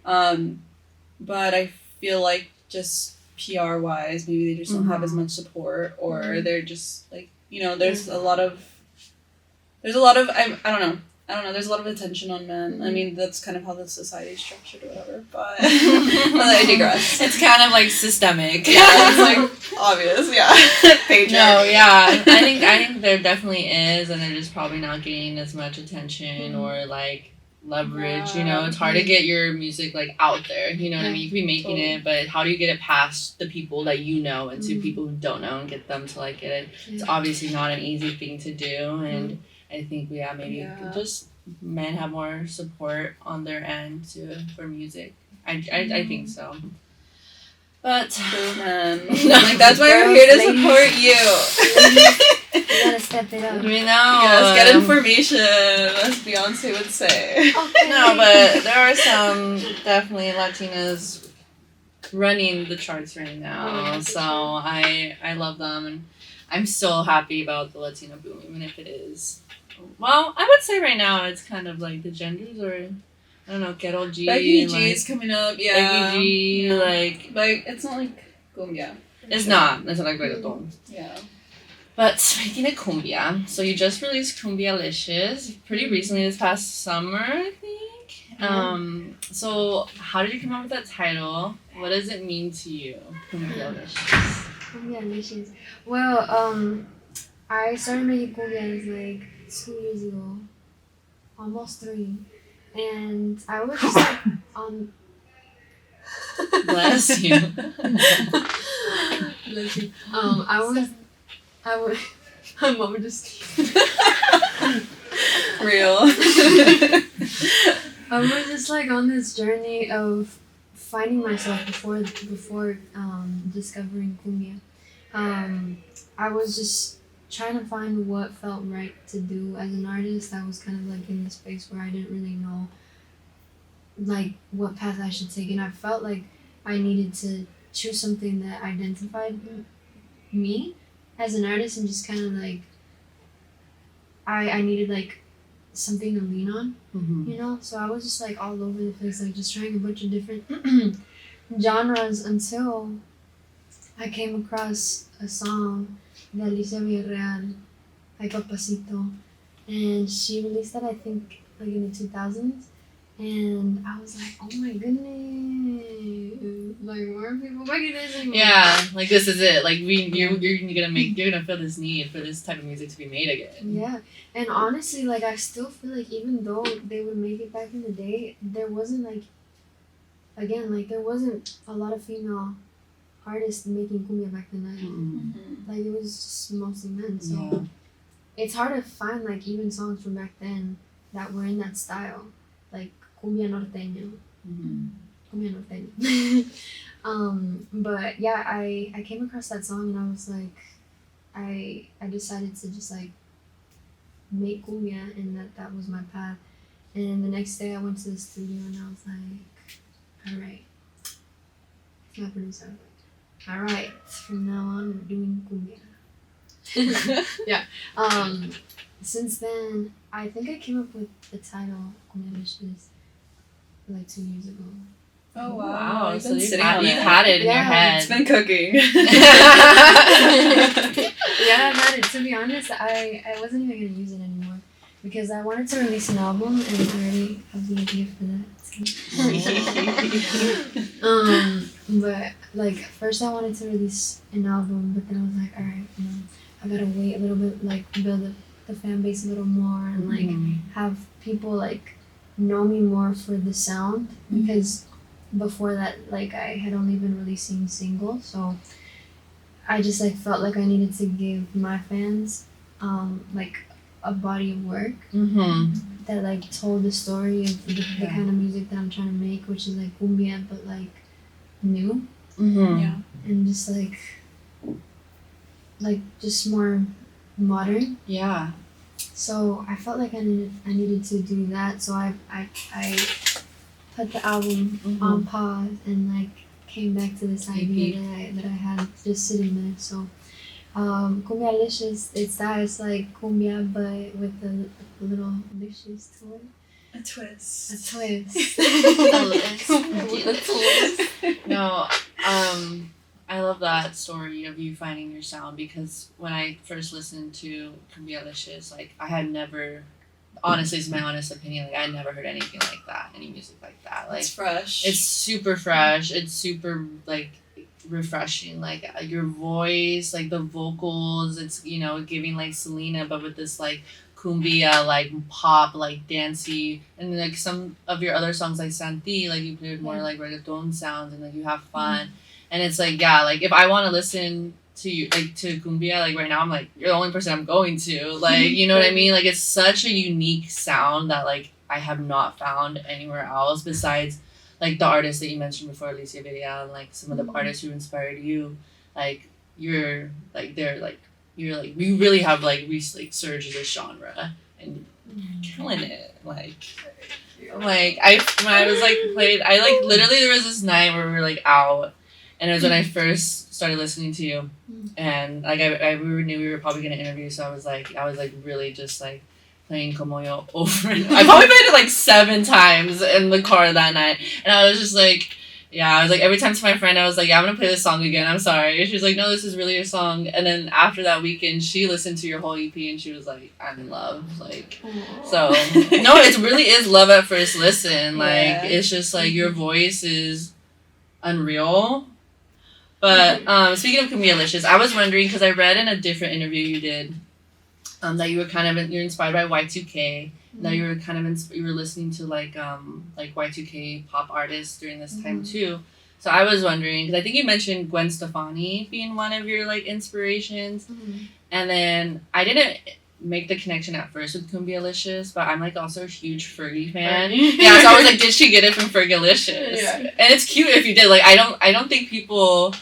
[SPEAKER 1] But I feel like just PR wise, maybe they just don't have as much support, or they're just like, you know, there's a lot of I don't know. There's a lot of attention on men. I mean, that's kind of how the society is structured or whatever, but I digress.
[SPEAKER 2] It's kind of like systemic.
[SPEAKER 1] Yeah, it's like obvious, yeah. Patriarchy.
[SPEAKER 2] No, yeah. I think there definitely is, and they're just probably not getting as much attention or like leverage, you know. It's hard to get your music like out there, you know what I mean? You could be making it, but how do you get it past the people that you know and to people who don't know and get them to like get it? It's obviously not an easy thing to do, and I think maybe just men have more support on their end for music. I think so. But
[SPEAKER 1] man, like that's why we're here to support you.
[SPEAKER 3] You gotta step it up.
[SPEAKER 2] We know.
[SPEAKER 1] Yes, get information, as Beyonce would say.
[SPEAKER 3] Okay.
[SPEAKER 2] No, but there are some definitely Latinas running the charts right now. So I love them, and I'm so happy about the Latino boom, even if it is. Well, I would say right now it's kind of like the genders, or I don't know, Carol G.
[SPEAKER 1] Becky G's coming up, yeah.
[SPEAKER 2] Becky G,
[SPEAKER 1] yeah.
[SPEAKER 2] like
[SPEAKER 1] it's not like cumbia.
[SPEAKER 2] It's not like reggaeton.
[SPEAKER 1] Yeah.
[SPEAKER 2] But speaking of cumbia, so you just released Cumbialicious pretty recently, this past summer, I think. So how did you come up with that title? What does it mean to you, Cumbialicious?
[SPEAKER 3] Cumbialicious. Well, I started making cumbias like 2 years ago, almost 3, and I was just like on.
[SPEAKER 2] Bless you.
[SPEAKER 3] Bless you. I was. My mom just.
[SPEAKER 1] Real.
[SPEAKER 3] I was just like on this journey of finding myself before discovering cumbia. I was just trying to find what felt right to do as an artist. I was kind of like in this space where I didn't really know like what path I should take, and I felt like I needed to choose something that identified me as an artist, and just kind of like I needed like something to lean on, you know. So I was just like all over the place, like just trying a bunch of different genres until I came across a song de Alicia Villarreal, Ay Papacito, and she released that I think like in the 2000s, and I was like, oh my goodness, like more people making this anymore.
[SPEAKER 2] Yeah, like this is it. Like you're gonna feel this need for this type of music to be made again.
[SPEAKER 3] Yeah, and honestly, like I still feel like even though they would make it back in the day, there wasn't like, again, like there wasn't a lot of female artists making cumbia back then.
[SPEAKER 2] Mm-hmm.
[SPEAKER 3] Like it was just mostly men, so
[SPEAKER 2] Yeah.
[SPEAKER 3] it's hard to find like even songs from back then that were in that style, like cumbia norteño.
[SPEAKER 2] Mm-hmm.
[SPEAKER 3] Cumbia norteño. But yeah, I came across that song and I was like, I decided to just like make cumbia, and that was my path. And the next day I went to the studio and I was like, all right, my producer, I was like, all right, from now on we're doing cumbia. Yeah. Since then, I think I came up with the title Cumbialicious like 2 years ago.
[SPEAKER 1] Oh wow!
[SPEAKER 2] Wow,
[SPEAKER 1] You've
[SPEAKER 2] so
[SPEAKER 1] been
[SPEAKER 2] you've
[SPEAKER 1] sitting
[SPEAKER 2] had,
[SPEAKER 1] on
[SPEAKER 2] you've
[SPEAKER 1] it.
[SPEAKER 2] had it in your
[SPEAKER 3] Yeah,
[SPEAKER 2] head.
[SPEAKER 1] It's been cooking.
[SPEAKER 3] Yeah, I've had it. To be honest, I wasn't even gonna use it anymore because I wanted to release an album and I already have the idea for that. But like first I wanted to release an album, but then I was like, all right, I gotta wait a little bit, like build the fan base a little more and like have people like know me more for the sound, because before that, like I had only been releasing singles, so I just like felt like I needed to give my fans like a body of work that like told the story of the kind of music that I'm trying to make, which is like cumbia but like new.
[SPEAKER 1] Yeah.
[SPEAKER 3] And just just more modern.
[SPEAKER 2] Yeah.
[SPEAKER 3] So I felt like I needed to do that. So I put the album on pause and like came back to this idea that I had just sitting there. So Cumbialicious, it's like cumbia but with a little licious to it.
[SPEAKER 1] A twist.
[SPEAKER 3] A twist.
[SPEAKER 2] With a twist. No, I love that story of you finding your sound, because when I first listened to Cumbialicious, like I had never, honestly, it's my honest opinion, like I had never heard anything like that, any music like that. Like
[SPEAKER 1] It's fresh.
[SPEAKER 2] it's super fresh. It's super like refreshing. Like your voice, like the vocals. It's giving like Selena, but with this like cumbia, like pop, like dancey, and like some of your other songs like Santi, like you played more like reggaeton sounds, and like you have fun. And it's like, yeah, like if I want to listen to you, like to cumbia, like right now, I'm like, you're the only person I'm going to, like, you know what I mean? Like it's such a unique sound that like I have not found anywhere else besides like the artists that you mentioned before, Alicia Villarreal, and like some of the artists who inspired you. Like you really have like resurged this genre and you're killing it. Like when I was like played, I like literally there was this night where we were like out. And it was when I first started listening to you, and like I we knew we were probably gonna interview, so I was like really just like playing Como Yo over and I probably played it like 7 times in the car that night, and I was just like, yeah, I was like every time to my friend I was like, yeah, I'm gonna play this song again. I'm sorry. She was like, no, this is really your song. And then after that weekend, she listened to your whole EP and she was like, I'm in love. Like, so no, it really is love at first listen. Like it's just like your voice is unreal. But speaking of Cumbialicious, I was wondering, because I read in a different interview you did that you were you're inspired by Y2K. That you were you were listening to like Y2K pop artists during this time too. So I was wondering, because I think you mentioned Gwen Stefani being one of your like inspirations, and then I didn't make the connection at first with Cumbialicious, but I'm like also a huge Fergie fan. Yeah, so I was like, did she get it from Fergalicious? Yeah. And it's cute if you did. Like I don't think people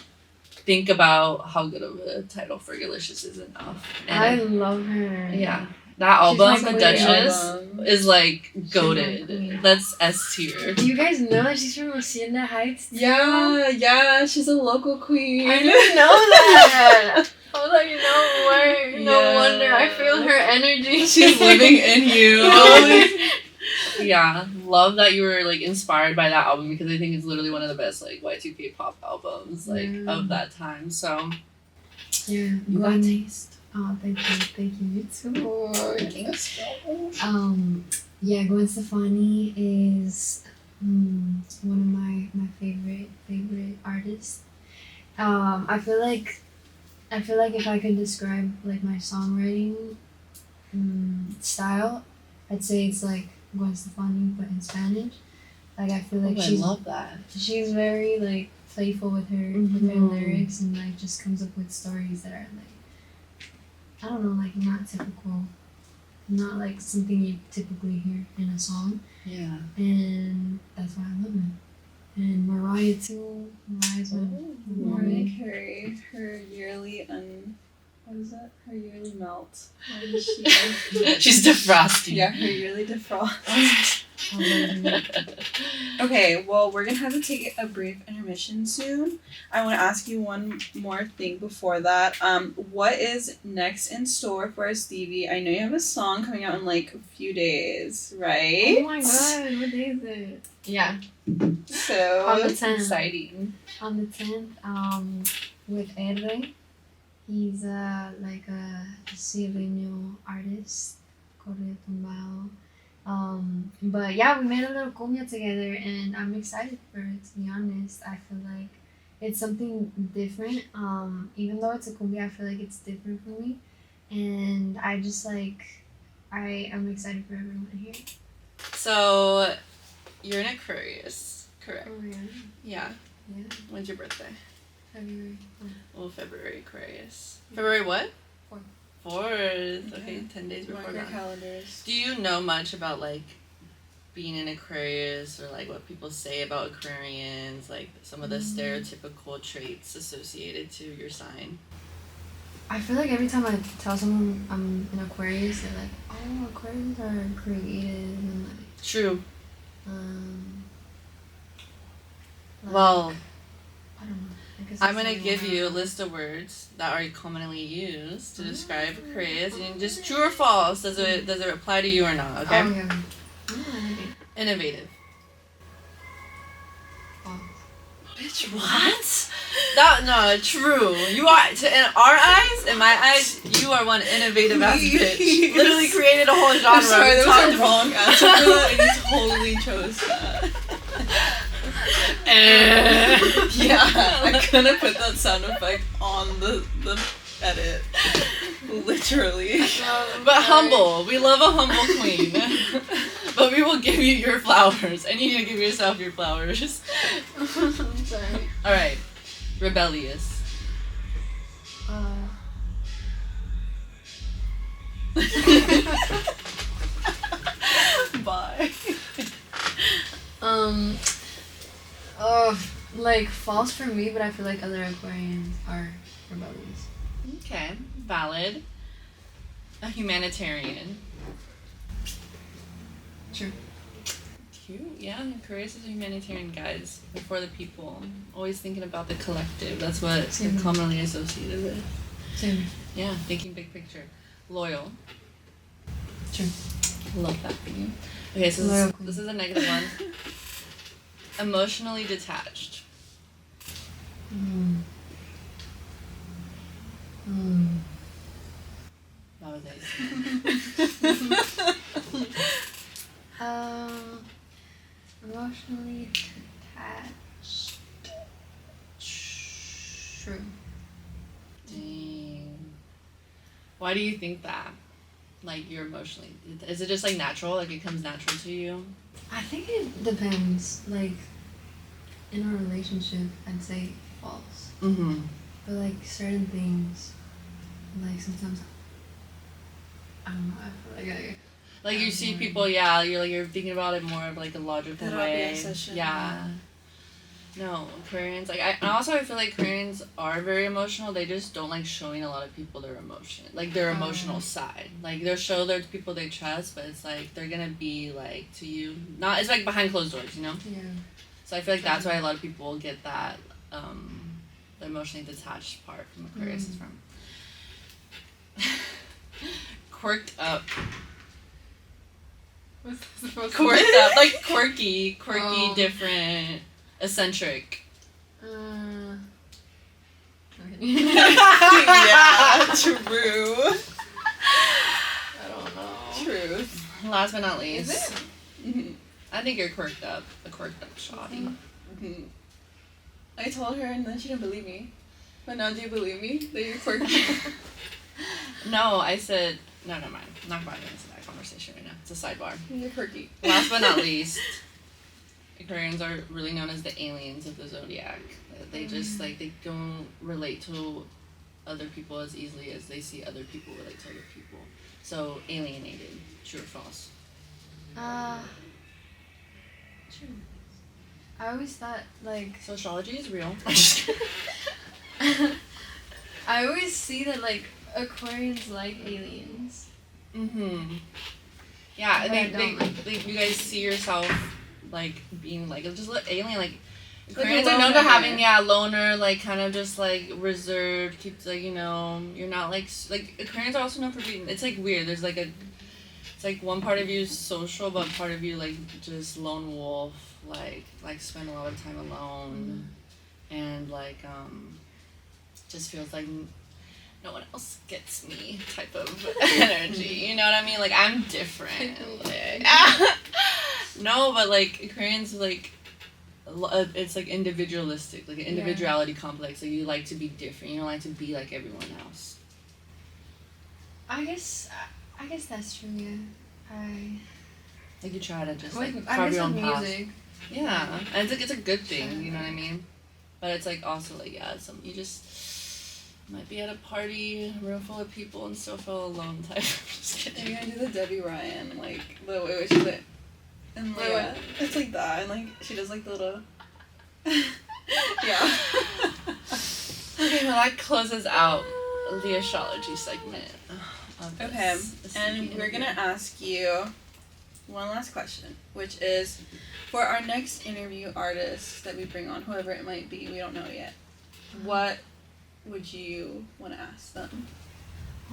[SPEAKER 2] think about how good of a title Fergalicious is enough. And
[SPEAKER 3] I love her.
[SPEAKER 2] Yeah. That album,
[SPEAKER 3] She's
[SPEAKER 2] The
[SPEAKER 3] also
[SPEAKER 2] Duchess, is like
[SPEAKER 3] She's
[SPEAKER 2] goated.
[SPEAKER 3] like
[SPEAKER 2] That's S tier.
[SPEAKER 3] Do you guys know that she's from Hacienda Heights?
[SPEAKER 1] Yeah, she's a local queen.
[SPEAKER 3] I didn't know that. I was like, no wonder. I feel her energy.
[SPEAKER 1] She's living in you.
[SPEAKER 2] Yeah, love that you were like inspired by that album because I think it's literally one of the best like Y2K pop albums like of that time. So
[SPEAKER 3] yeah,
[SPEAKER 2] you got taste.
[SPEAKER 3] Oh, thank you, you too.
[SPEAKER 1] Thanks.
[SPEAKER 3] Yeah, Gwen Stefani is one of my favorite artists. I feel like if I could describe like my songwriting style, I'd say it's like Gwen Stefani but in Spanish. Like I feel like
[SPEAKER 2] I love that.
[SPEAKER 3] she's very like playful with her lyrics and like just comes up with stories that are like I don't know, like not typical, not like something you typically hear in a song.
[SPEAKER 2] Yeah.
[SPEAKER 3] And that's why I love it. And Mariah too. Mariah's my
[SPEAKER 1] Mariah Carey, her yearly what is that? Her yearly melt. What is she?
[SPEAKER 2] She's defrosting.
[SPEAKER 1] Yeah, her yearly defrost. Okay, well, we're gonna have to take a brief intermission soon. I want to ask you one more thing before that. What is next in store for Estevie? I know you have a song coming out in like a few days, right?
[SPEAKER 3] Oh my god, what day is it? Yeah.
[SPEAKER 1] So
[SPEAKER 3] On the 10th.
[SPEAKER 2] Exciting.
[SPEAKER 3] On the 10th, with R. He's like a Sierreño artist, corrido tumbado. But yeah, we made a little cumbia together, and I'm excited for it. To be honest, I feel like it's something different. Even though it's a cumbia, I feel like it's different for me, and I just like I am excited for everyone to hear it.
[SPEAKER 2] So, you're an Aquarius, correct?
[SPEAKER 3] Oh yeah.
[SPEAKER 2] Yeah.
[SPEAKER 3] Yeah.
[SPEAKER 2] When's your birthday?
[SPEAKER 3] February.
[SPEAKER 2] Oh, February Aquarius. February what?
[SPEAKER 3] 4th.
[SPEAKER 2] 4th. Okay, 10 days before
[SPEAKER 1] mark your
[SPEAKER 2] that.
[SPEAKER 1] calendars.
[SPEAKER 2] Do you know much about like being an Aquarius or like what people say about Aquarians, like some of the stereotypical traits associated to your sign?
[SPEAKER 3] I feel like every time I tell someone I'm an Aquarius, they're like, "Oh, Aquarians are creative and like."
[SPEAKER 2] True.
[SPEAKER 3] Like,
[SPEAKER 2] Well,
[SPEAKER 3] I don't know. I guess
[SPEAKER 2] I'm
[SPEAKER 3] it's
[SPEAKER 2] gonna
[SPEAKER 3] like
[SPEAKER 2] give you a list of words that are commonly used to describe Aquarius, and just true or false. Does it apply to you or not? Okay.
[SPEAKER 3] Oh, yeah. Okay.
[SPEAKER 2] Innovative.
[SPEAKER 3] False.
[SPEAKER 2] Bitch, what? No, true. You are in our eyes, in my eyes, you are one innovative ass bitch. Literally created a whole genre.
[SPEAKER 1] I'm sorry, that was a
[SPEAKER 2] Talked
[SPEAKER 1] wrong answer for that, and you totally chose that. Yeah, I couldn't put that sound effect on the edit. Literally.
[SPEAKER 2] But humble. We love a humble queen. But we will give you your flowers, and you need to give yourself your flowers.
[SPEAKER 3] I'm sorry.
[SPEAKER 2] Alright. Rebellious.
[SPEAKER 1] Bye.
[SPEAKER 3] Like false for me, but I feel like other Aquarians are rebellious.
[SPEAKER 2] Okay. Valid. A humanitarian.
[SPEAKER 3] True.
[SPEAKER 2] Cute. Yeah, Aquarius is a humanitarian, guys. Before the people. Always thinking about the collective. That's what you're commonly associated with.
[SPEAKER 3] Same.
[SPEAKER 2] Yeah, thinking big picture. Loyal.
[SPEAKER 3] True.
[SPEAKER 2] Love that for you. Okay, so this is a negative one. Emotionally detached. That was
[SPEAKER 3] Emotionally detached. True.
[SPEAKER 2] Dang. Why do you think that? Like, you're emotionally... Is it just, like, natural? Like, it comes natural to you?
[SPEAKER 3] I think it depends. Like, in a relationship, I'd say false.
[SPEAKER 2] Mm-hmm.
[SPEAKER 3] But, like, certain things, like, sometimes, I don't know, I feel like
[SPEAKER 2] Like, you see people, yeah, you're thinking about it more of, like, a logical way.
[SPEAKER 1] session.
[SPEAKER 2] Yeah. No, Aquarians, like, I feel like Aquarians are very emotional. They just don't like showing a lot of people their emotion, like their emotional side. Like, they'll show their people they trust, but it's like they're gonna be like to you, not, it's like behind closed doors, you know.
[SPEAKER 3] Yeah.
[SPEAKER 2] So I feel like that's why a lot of people get that the emotionally detached part from Aquarius is from. Quirked up.
[SPEAKER 3] What's that supposed to
[SPEAKER 2] Quirked
[SPEAKER 3] be?
[SPEAKER 2] up, like quirky,
[SPEAKER 3] Oh.
[SPEAKER 2] different, eccentric.
[SPEAKER 1] Yeah, true.
[SPEAKER 3] I don't know.
[SPEAKER 1] Truth.
[SPEAKER 2] Last but not least,
[SPEAKER 3] Is it?
[SPEAKER 1] Mhm.
[SPEAKER 2] I think you're quirked up. A quirked up shawty.
[SPEAKER 1] Mhm. I told her and then she didn't believe me. But now do you believe me that you're quirky?
[SPEAKER 2] No, I said no. Never mind. I'm not going into that conversation right now. It's a sidebar.
[SPEAKER 1] You're quirky.
[SPEAKER 2] Last but not least, Aquarians are really known as the aliens of the zodiac. They just like they don't relate to other people as easily as they see other people relate to other people. So alienated. True or false?
[SPEAKER 3] True. I always thought like
[SPEAKER 2] So astrology is real.
[SPEAKER 3] I always see that like Aquarians like aliens.
[SPEAKER 2] Yeah,
[SPEAKER 3] But I don't like
[SPEAKER 2] they you guys see yourself like being like just like alien like
[SPEAKER 1] Like a
[SPEAKER 2] Aquarians are known for
[SPEAKER 1] loner.
[SPEAKER 2] having loner, like kind of just like reserved, keeps like you're not like Aquarians are also known for being, it's like weird. There's like it's like one part of you is social, but part of you like just lone wolf, like spend a lot of time alone, and like just feels like no one else gets me type of energy. You know what I mean? Like I'm different. Like, no, but like Aquarians like. It's like individualistic, like an individuality complex. Like you like to be different. You don't like to be like everyone else.
[SPEAKER 3] I guess that's true. Yeah,
[SPEAKER 2] Like you try to just
[SPEAKER 3] I
[SPEAKER 2] like carve
[SPEAKER 3] guess
[SPEAKER 2] your
[SPEAKER 3] with
[SPEAKER 2] own path.
[SPEAKER 3] music.
[SPEAKER 2] Yeah, and it's like it's a good thing. You know what I mean? But it's like also like you just might be at a party, a room full of people, and still feel alone type. Just kidding.
[SPEAKER 1] You're gonna do the Debbie Ryan, like the way where she's like, and like,
[SPEAKER 3] Wait.
[SPEAKER 1] it's like that, and like she does like the little, yeah.
[SPEAKER 2] Okay, well that closes out the astrology segment. Of
[SPEAKER 1] Okay,
[SPEAKER 2] this
[SPEAKER 1] and we're gonna ask you one last question, which is, for our next interview artist that we bring on, whoever it might be, we don't know yet, what would you want to ask them?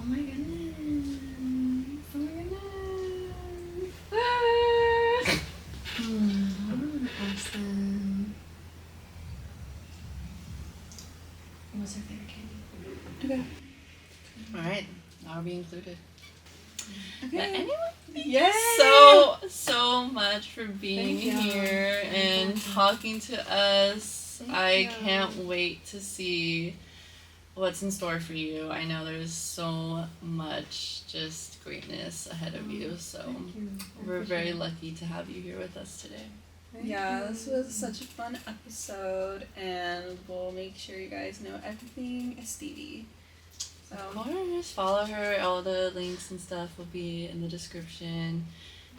[SPEAKER 3] Oh my goodness. Oh my goodness. I want to ask them. What's their favorite candy?
[SPEAKER 1] Okay.
[SPEAKER 2] All right, I'll be included.
[SPEAKER 1] Okay.
[SPEAKER 2] But anyway,
[SPEAKER 1] Yay!
[SPEAKER 2] so much for being
[SPEAKER 3] Thank you.
[SPEAKER 2] here and
[SPEAKER 3] Thank you.
[SPEAKER 2] talking to us.
[SPEAKER 3] Thank
[SPEAKER 2] I
[SPEAKER 3] you.
[SPEAKER 2] can't wait to see what's in store for you. I know there's so much just greatness ahead of you, so
[SPEAKER 3] Thank you. I
[SPEAKER 2] we're very
[SPEAKER 3] appreciate it.
[SPEAKER 2] lucky to have you here with us today.
[SPEAKER 3] Thank
[SPEAKER 1] Yeah,
[SPEAKER 3] you.
[SPEAKER 1] this was such a fun episode, and we'll make sure you guys know everything Estevie. So,
[SPEAKER 2] Of course, follow her. All the links and stuff will be in the description.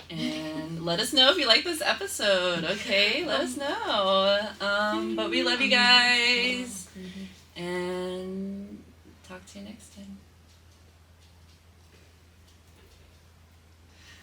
[SPEAKER 2] And let us know if you like this episode, okay? Let us know. But we love you guys. And talk to you next time.